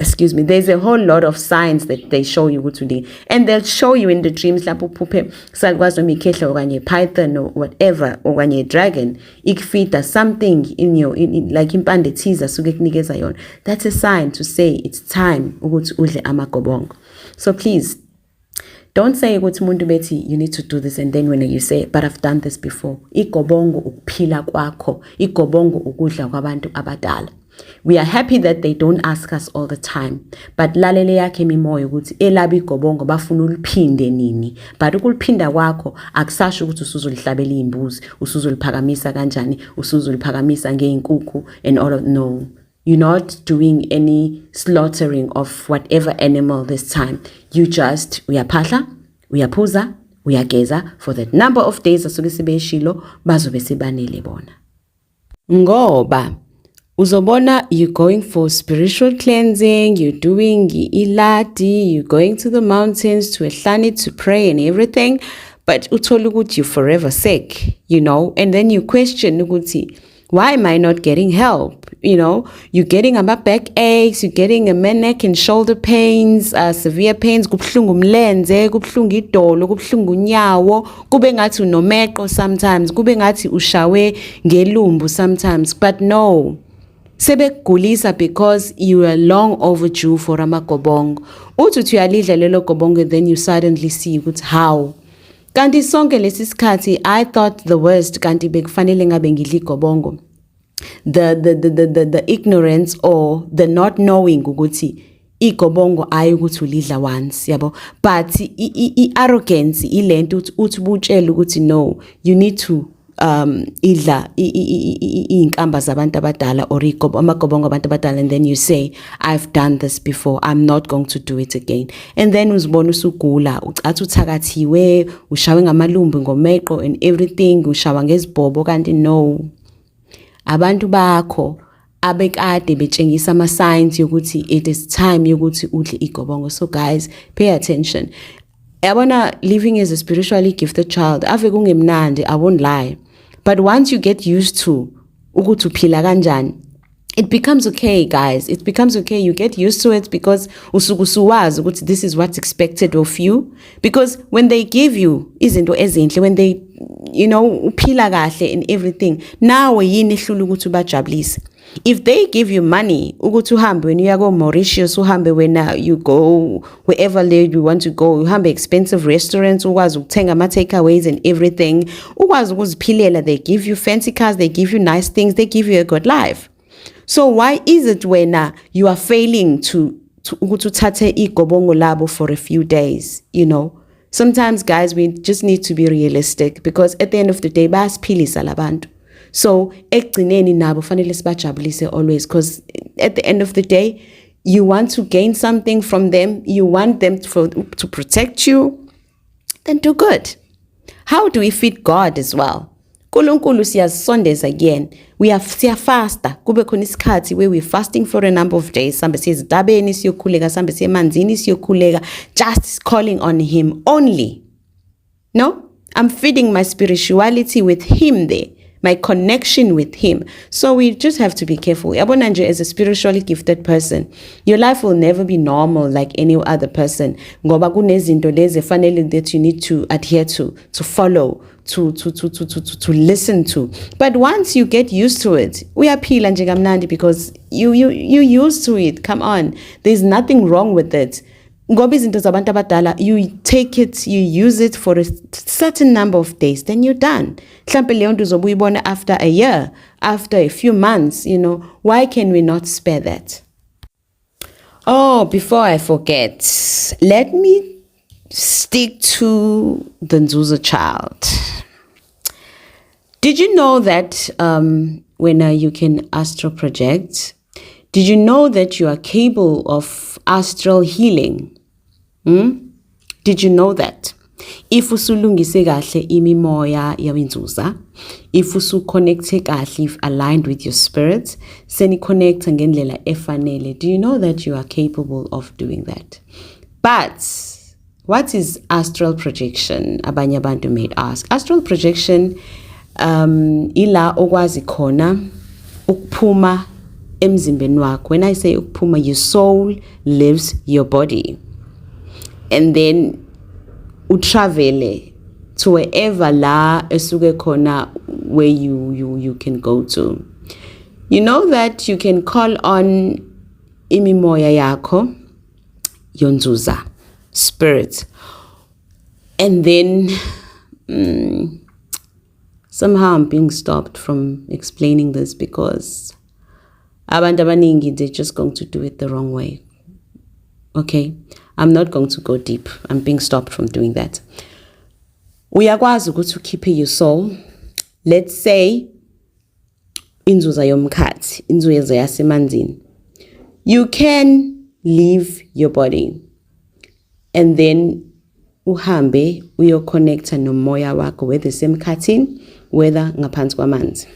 excuse me, there's a whole lot of signs that they show you today, and they'll show you in the dreams lapho phuphe sakwazi noma ikhehla okanye python or whatever okanye dragon ikufida something in your like impande thiza suke kunikeza yona. That's a sign to say it's time ukuthi udle amagobongo. So please don't say ukuthi umuntu bethi you need to do this and then when you say but I've done this before. Igobongo ukuphila kwakho, igobongo ukudla kwabantu abadala. We are happy that they don't ask us all the time, but lalele yakhe imimoya ukuthi elaba igobongo bafuna uliphinde nini, but ukuliphinda kwakho akusasho ukuthi usuzolihlabela imbuzi, usuzoliphakamisa kanjani, usuzoliphakamisa ngeinkukhu and all of no. You're not doing any slaughtering of whatever animal this time. You just uyaphahla, uyaphuza, uyageza for that number of days asuke sibeshilo bazobe sebanele bona. Ngoba uzobona you're going for spiritual cleansing, you're doing iladi, you're going to the mountains to ehlani to pray and everything, but uthola ukuthi you're forever sick, you know, and then you question ukuthi why am I not getting help? You know, you're getting about back aches, you're getting a neck and shoulder pains, severe pains, kubuhlungu umlenze, kubuhlungu idolo, kubuhlungu unyawo, kube ngathi unomeqo sometimes, kube ngathi ushawe ngelumbu sometimes, but no. Sebekugulisa because you are long overdue for amagobongo. Uthi uyalidla lelo gobongo, then you suddenly see ukuthi how. Kanti sonke lesi sikhathi I thought the worst kanti bekufanele ngabe ngidla igobongo. The ignorance or the not knowing ukuthi igobongo ayi ukuthi ulidla once, yabo, but arrogance ilento uthi butshela ukuthi no, you need to idla inkamba zabantu abadala or amagobongo abantu abadala, and then you say I've done this before, I'm not going to do it again, and then uzibona usugula ucathi uthakathiwe ushawe ngamalumbu ngomeqo and everything, ushawa ngezibhobo kanti no. Abantu bakho abekade betshengisa ama signs yokuthi it is time yokuthi udle igobongo. So guys, pay attention. Yabona, living as a spiritually gifted child ave kungemnandi, I won't lie, but once you get used to ukuthi uphila kanjani, it becomes okay, guys. It becomes okay. You get used to it because usukusuwazi ukuthi this is what's expected of you. Because when they give you izinto ezinhle, when they, you know, uphila kahle and everything, nawe yini ehlula ukuthi ubajabulise. If they give you money, ukuthi uhambe when you go Mauritius, uhambe when you go wherever you want to go, uhambe expensive restaurants, ukwazi ukuthenga ama takeaways and everything, ukwazi ukuziphilela, they give you fancy cars, they give you nice things, they give you a good life. So why is it when you are failing to uthathe igobongo labo for a few days, you know? Sometimes, guys, we just need to be realistic because at the end of the day, bayasiphilisa labantu. So ekugcineni nabo fanele sibajabulise always, because at the end of the day, you want to gain something from them, you want them to protect you, then do good. How do we feed God as well? Nkulunkulu siyazisondeza again. Siyafasta. Kube khona isikhathi where we're fasting for a number of days. Sambe siyezidabeni siyokhuleka, sambe siyemanzini siyokhuleka, just calling on him only. No? I'm feeding my spirituality with him there. My connection with him. So we just have to be careful. Yabona nje, as a spiritually gifted person, your life will never be normal like any other person. Ngoba kunezinto lezi fanele that you need to adhere to follow, to listen to. But once you get used to it, uyaphila nje kamnandi because you used to it. Come on. There's nothing wrong with it. Ngoba izinto zabantu abadala, you take it, you use it for a certain number of days, then you're done. Mhlambe leyo nto uzobe uyibona after a year, after a few months, you know. Why can we not spare that? Oh, before I forget, let me stick to the Nzuza child. Did you know that when you can astral project, did you know that you are capable of astral healing? Did you know that? If usulungise kahle imimoya yawenzuza, if usuconnecte kahle, if aligned with your spirit, seni connect ngendlela efanele, do you know that you are capable of doing that? But what is astral projection? Abanye abantu may ask. Astral projection ila okwazi khona ukuphuma emzimbeni wakho. When I say ukuphuma, your soul leaves your body. And then utravele to wherever la esuke khona where you can go to. You know that you can call on imimoya yakho, your Nzuza, spirit. And then somehow I'm being stopped from explaining this because abantu abaningi, they're just going to do it the wrong way. Okay, I'm not going to go deep. I'm being stopped from doing that. Uyakwazi ukuthi ukhiphe your soul. Let's say inzuza yomkhathi, inzuza yasemanzini. You can leave your body and then uhambe uyoconnecta nomoya wakho, whether semkhathini, whether ngaphansi kwamanzi.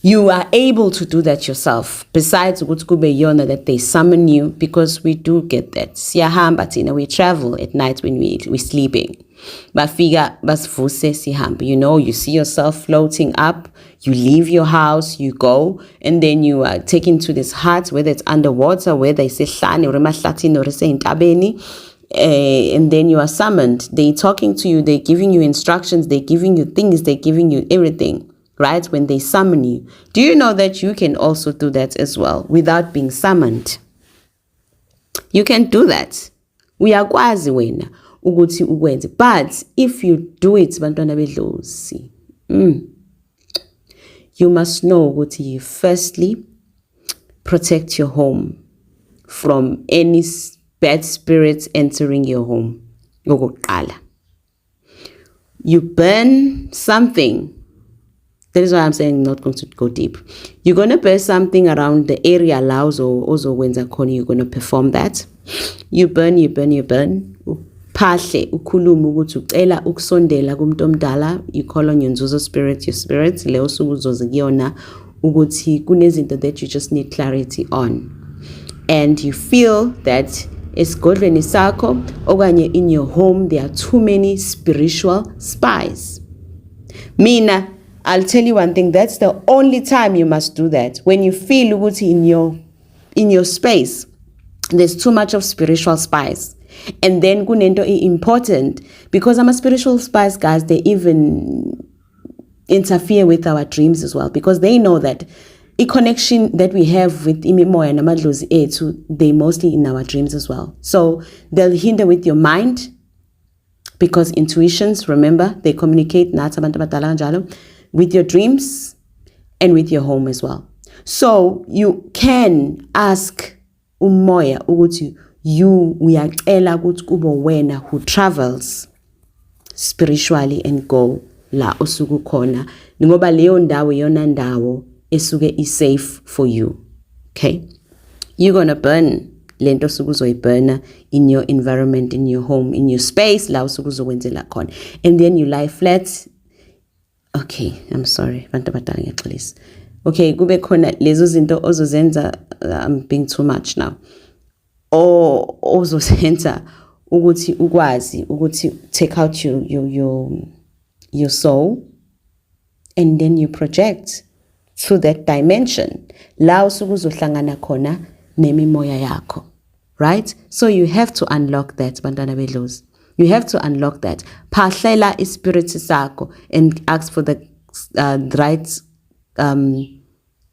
You are able to do that yourself. Besides ukuthi kube yona that they summon you, because we do get that. Siyahamba thina, we travel at night when we're sleeping. Bafika basivuse sihamba. You know, you see yourself floating up, you leave your house, you go, and then you are taken to this hut, whether it's underwater, whether it's ehlane or emahlathini or entabeni, and then you are summoned. They're talking to you, they're giving you instructions, they're giving you things, they're giving you everything. Right? When they summon you. Do you know that you can also do that as well without being summoned? You can do that. Uyakwazi wena ukuthi ukwenze. But if you do it, bantwana bedlozi, you must know ukuthi you firstly protect your home from any bad spirits entering your home. You burn something. That is why I'm saying I'm not going to go deep. You're going to burn something around the area allows or also when you're going to perform that. You burn. Pahle ukhuluma ukuthi ucela ukusondela kumuntu omdala. You call on your Nzuza spirit, your spirit. Leyo suku uzoze kuyona ukuthi kunezinto that you just need clarity on. And you feel that esigodlweni sakho okanye in your home there are too many spiritual spies. Mina, I'll tell you one thing, that's the only time you must do that. When you feel ukuthi in your space, there's too much of spiritual spies. And then kunento important, because I'm a spiritual spies, guys, they even interfere with our dreams as well, because they know that a connection that we have with imimoya and amadlozi ethu, they mostly in our dreams as well. So they'll hinder with your mind, because intuitions, remember, they communicate with your dreams and with your home as well. So you can ask umoya ukuthi uyacela ukuthi kube wena who travels spiritually and go la osuku khona, ngoba leyo ndawo yona ndawo esuke is safe for you. Okay, you're gonna burn lento osuke uzoyiburna in your environment, in your home, in your space la osuke uzokwenzela khona, and then you lie flat. Okay, I'm sorry. Okay, kube khona lezo zinto ozozenza. I'm being too much now. Or ozozenza ukuthi ukwazi ukuthi take out your soul, and then you project through that dimension. La usuke uzohlangana khona nemimoya yakho. Right? So you have to unlock that, bantwana bedlozi. You have to unlock that. Phahlela ispiriti sakho and ask for the right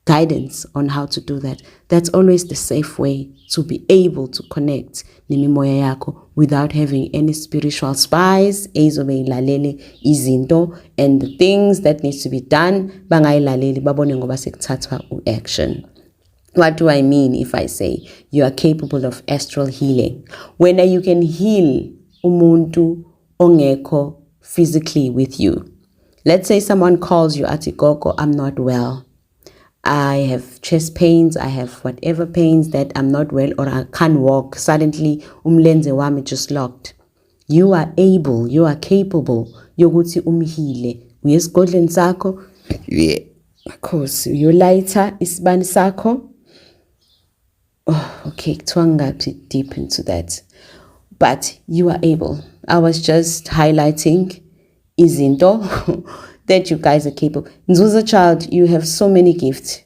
guidance on how to do that. That's always the safe way to be able to connect nemimoya yakho without having any spiritual spies ezobe ilalele izinto and the things that needs to be done bangayilaleli babone ngoba sekuthathwa action. What do I mean if I say you are capable of astral healing? When you can heal umuntu ongekho physically with you. Let's say someone calls you, ati gogo, I'm not well. I have chest pains, I have whatever pains that I'm not well, or I can't walk. Suddenly, umlenze wami just locked. You are able, you are capable. Yoguti umhile. Uyesigodleni sakho. Yeah, of course. You lighter isibani sakho. Oh, okay, twanga deep into that. But you are able. I was just highlighting izinto that you guys are capable. Nzuza child, you have so many gifts.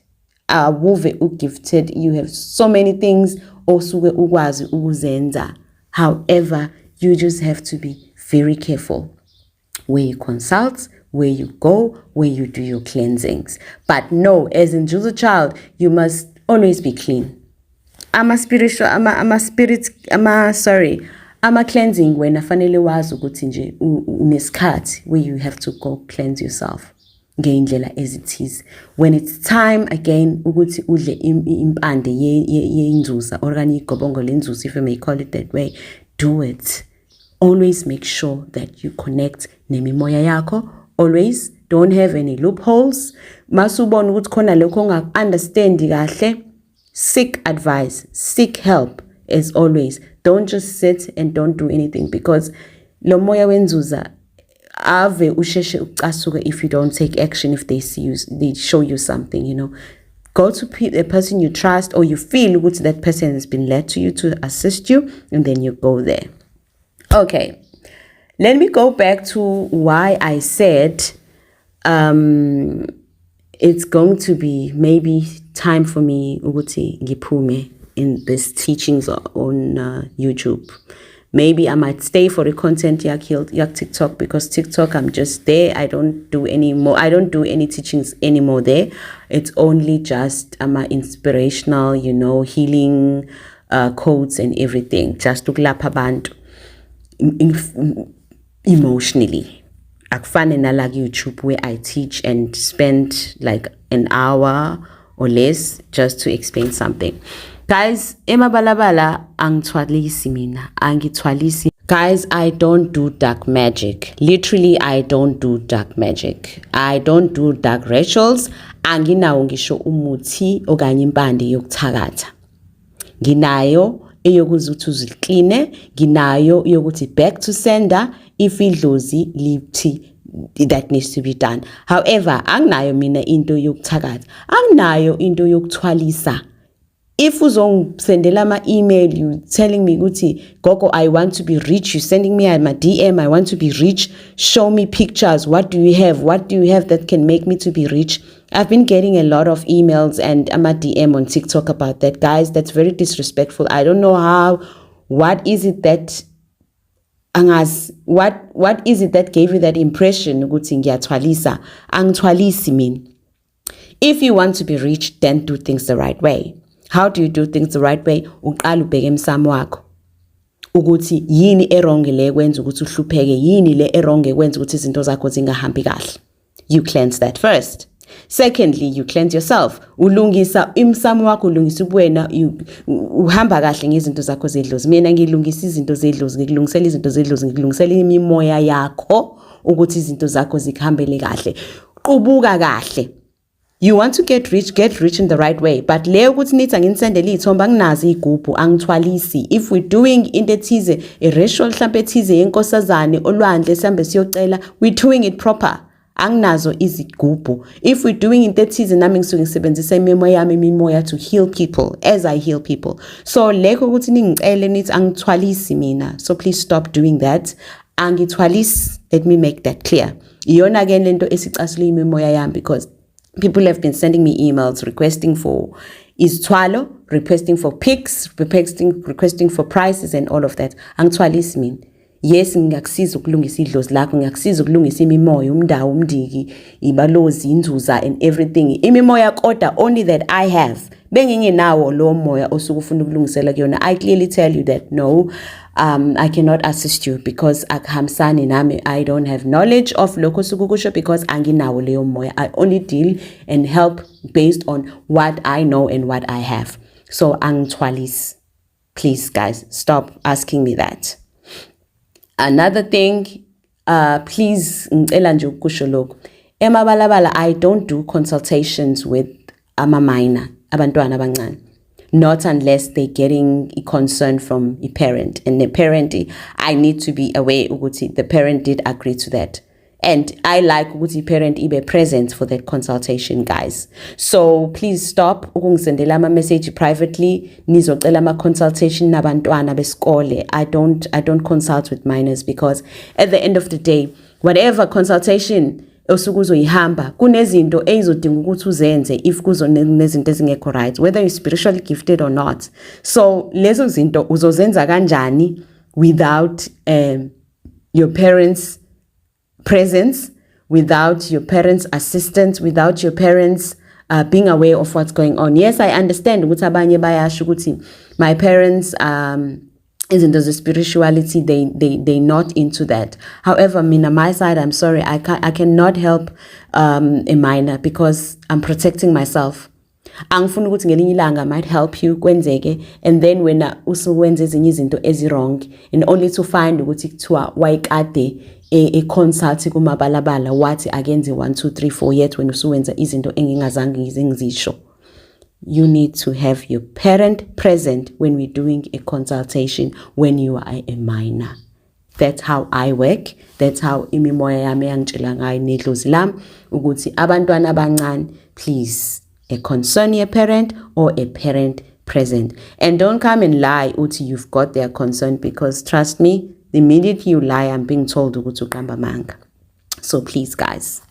awuve ugifted, you have so many things osuke ukwazi ukuzenza. However, you just have to be very careful where you consult, where you go, where you do your cleansings. But no, as a Nzuza child, you must always be clean. Ama cleansing when afanele wazi ukuthi nje unesikhathi where you have to go cleanse yourself ngeindlela ezithize. When it's time again ukuthi udle impande yenzuza okanye igobongo lenzuza, if you may call it that way, do it. Always make sure that you connect nemimoya yakho. Always don't have any loopholes. Masubona ukuthi khona lokho ongakunderstand kahle, seek advice, seek help. As always, don't just sit and don't do anything, because lo moya wenzuza ave usheshe ucasuka if you don't take action. If they see you, they show you something, go to a person you trust or you feel good that person has been led to you to assist you, and then you go there. Okay, let me go back to why I said it's going to be maybe time for me ukuthi ngiphume in these teachings on YouTube. Maybe I might stay for the content yak TikTok, because TikTok I'm just there. I don't do any teachings anymore there. It's only just inspirational, healing quotes and everything, just to kulapha abantu emotionally. Akufane na like YouTube where I teach and spend like an hour or less just to explain something. Guys, emabalabala angithwalisi mina, angithwalisi. Guys, I don't do dark magic. Literally, I don't do dark magic. I don't do dark rituals. Anginawo ngisho umuthi okanye impande yokuthakatha. Nginayo eyokuthi uzikline, nginayo eyokuthi back to sender if idlozi lithi that needs to be done. However, anginayo mina into yokuthakatha. Anginayo into yokuthwalisa. If uzongisendela ama-email, you telling me ukuthi Gogo, I want to be rich, you sending me my DM, I want to be rich, show me pictures, what do you have that can make me to be rich? I've been getting a lot of emails and I'm a DM on TikTok about that. Guys, that's very disrespectful. I don't know what is it that gave you that impression ukuthi ngiyathwalisa? Angithwalisi mina. If you want to be rich, then do things the right way. How do you do things the right way? Uqala ubheke emsamo wakho ukuthi yini errong le kwenza ukuthi uhlupheke, yini le errong ekwenza ukuthi izinto zakho zingahambi kahle. You cleanse that first. Secondly, you cleanse yourself. Ulungisa imsamo wakho, ulungisa ubuwena, uhamba kahle ngezinto zakho zedlozi. Mina ngilungisa izinto zedlozi, ngilungisela izinto zedlozi, ngilungisela imimoya yakho ukuthi izinto zakho zikhambele kahle. Qubuka kahle. You want to get rich in the right way. But le ukuthi nithi anginisendele ithomba anginazi igubhu angithwalisi. If we're doing into ethize, a ritual mhlambe ethize yenkosazane olwandle sihambe siyocela, we're doing it proper. Anginazo izigubhu. If we're doing into ethize nami ngisuke ngisebenzisa imimoya to heal people as I heal people. So leko ukuthi ningicele nithi angithwalisi mina. So please stop doing that. Angithwalisi, let me make that clear. Iyona again lento esicasula imimoya yami, because people have been sending me emails requesting for izithwalo, requesting for pics, requesting for prices and all of that. Angithwalisi mina. Yes, ngiyakusiza ukulungisa idlozi lakho, ngiyakusiza ukulungisa imimoya, umdawu, umdiki, ibalozi, inzuza and everything. Imimoya kodwa only that I have. Bengingenawo lo moya osuke ufuna ukulungisela kuyona. I clearly tell you that no, I cannot assist you because akuhambisani nami. I don't have knowledge of lokho sukukusho because anginawo leyo moya. I only deal and help based on what I know and what I have. So angithwalisi. Please guys, stop asking me that. Another thing, please ngicela nje ukusho lokho. Emabalabala, I don't do consultations with minor, abantwana abancane. Not unless they're getting a concern from a parent. And the parent, I need to be aware ukuthi the parent did agree to that. And I like ukuthi parent ibe present for that consultation, guys. So please stop ukungisendela ama message privately. Nizocela ama consultation nabantwana besikole. I don't consult with minors because at the end of the day, whatever consultation osuku uzoyihamba kunezinto ezodinga ukuthi uzenze if kuzonezinto ezingekho right, whether you're spiritually gifted or not. So lezo zinto uzozenza kanjani without your parents' presence, without your parents' assistance, without your parents being aware of what's going on. Yes, I understand ukuthi abanye bayasho ukuthi my parents isn't the spirituality, they not into that. However, on my side, I'm sorry, I cannot help a minor because I'm protecting myself. Angifuna ukuthi ngelinye ilanga might help you kwenzeke, and then when usuwenza ezinye izinto ezi-wrong, and only to find ukuthi kuthiwa wayekade consult kumabalabala wathi akenze 1 2 3 4 yet when usuwenza izinto engingazange ngizisho. You need to have your parent present when we're doing a consultation when you are a minor. That's how I work. That's how imimoya yami yangitshela ngayo nedlozi lami ukuthi abantwana abancane, please, a concerned parent or a parent present. And don't come and lie uthi you've got their concern, because trust me, the minute you lie, I'm being told ukuthi ukamba manga. So please, guys.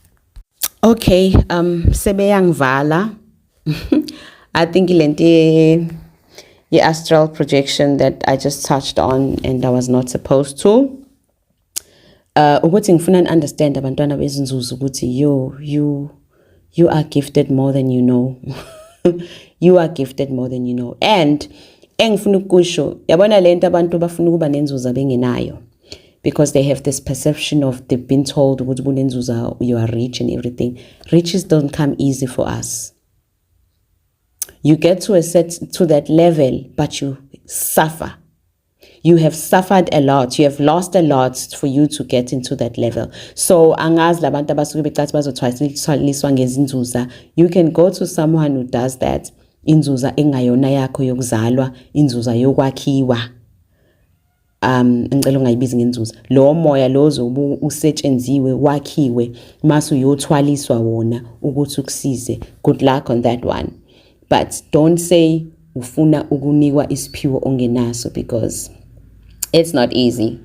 Okay, sebeyangvala. I think the astral projection that I just touched on and I was not supposed to. Ukuthi ngifuna understand abantwana bezinzuzu ukuthi you are gifted more than you know. You are gifted more than you know. And engifuna ukusho yabona lento abantu bafuna ukuba nenzuza bengenayo, because they have this perception of they've been told ukuthi bunenzuza you are rich and everything. Riches don't come easy for us. You get to that level, but you suffer. You have suffered a lot. You have lost a lot for you to get into that level. So, you can go to someone who does that. Inzuza engayona yakho yokuzalwa, inzuza yokwakhiwa. Ngicela ungayibizi ngenzuza. Lo moya lozo usetshenziwe wakhiwe masu yothwaliswa wona ukuthi ukusize. Good luck on that one. But don't say ufuna ukunikwa isiphiwo ongenaso, because it's not easy.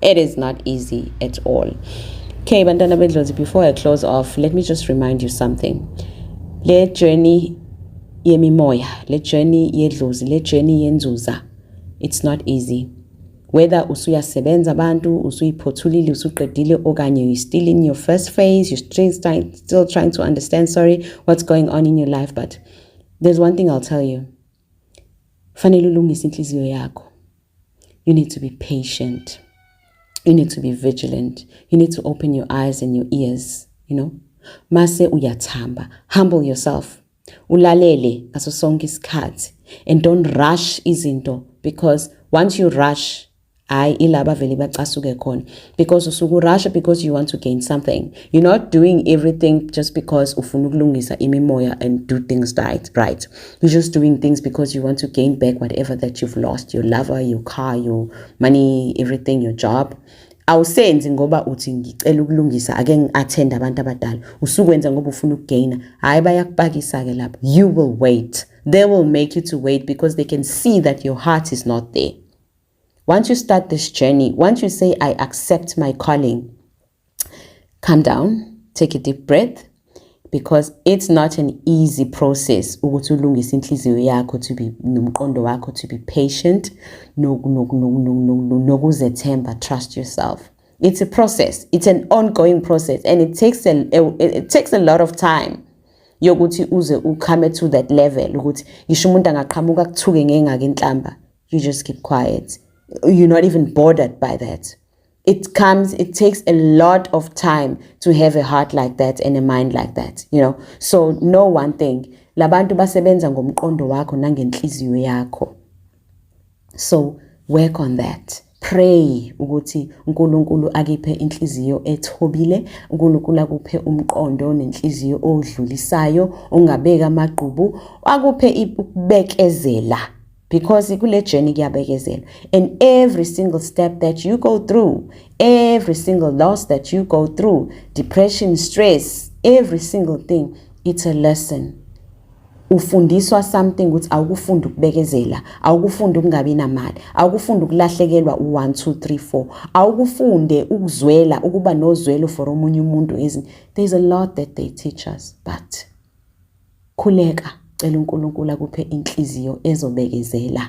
It is not easy at all. Okay, bantwana bedlozi, before I close off, let me just remind you something. Le journey yemimoya, le journey yedlozi, le journey yenzuza, it's not easy. Whether usuyasebenza abantu, usuyiphothulile, usuqedile, okanye you're still in your first phase, you're still trying to understand, what's going on in your life, but there's one thing I'll tell you. Fanele ulungise inhliziyo yakho. You need to be patient. You need to be vigilant. You need to open your eyes and your ears, Mase uyathamba. Humble yourself. Ulalele ngaso sonke isikhathi. And don't rush izinto, because once you rush, ilaba vele bacasuke khona, because usuku rush because you want to gain something. You're not doing everything just because ufuna ukulungisa imimoya and do things right. You're just doing things because you want to gain back whatever that you've lost, your lover, your car, your money, everything, your job. Awusenzi ngoba uthi ngicela ukulungisa ake ngi-attend abantu abadala, usukwenza ngoba ufuna ukugaina. Hayi bayakupakisa ke lapho. You will wait. They will make you to wait because they can see that your heart is not there. Once you start this journey, once you say, I accept my calling, calm down, take a deep breath, because it's not an easy process. Ukuthi ulungise inhliziyo yakho to be nomqondo wakho, to be patient, nokuzethemba, trust yourself. It's a process. It's an ongoing process, and it takes a lot of time. Yokuthi uze ukame to that level. Ukuthi ngisho umuntu angaqhamuka kuthuke ngengaka inhlamba, you just keep quiet. You're not even bothered by that. It takes a lot of time to have a heart like that and a mind like that, So know one thing. Labantu basebenza ngomqondo wakho nangenhliziyo yakho. So work on that. Pray ukuthi uNkulunkulu akiphe inhliziyo ethobile, uNkulunkulu akuphe umqondo nenhliziyo odlulisayo, ungabeka amagqubu, akuphe ukubekezela. Because kule journey kuyabekezela. And every single step that you go through, every single loss that you go through, depression, stress, every single thing, it's a lesson. ufundiswa something ukuthi awukufunda ukubekezela, awukufunda ukungabi namali, awukufunda ukulahlekelwa u1 2 3 4, awukufunde ukuzwela, ukuba nozwelo for omunye umuntu. There's a lot that they teach us, but khuleka, cela uNkulunkulu akuphe inhliziyo ezobekezela.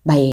Bye.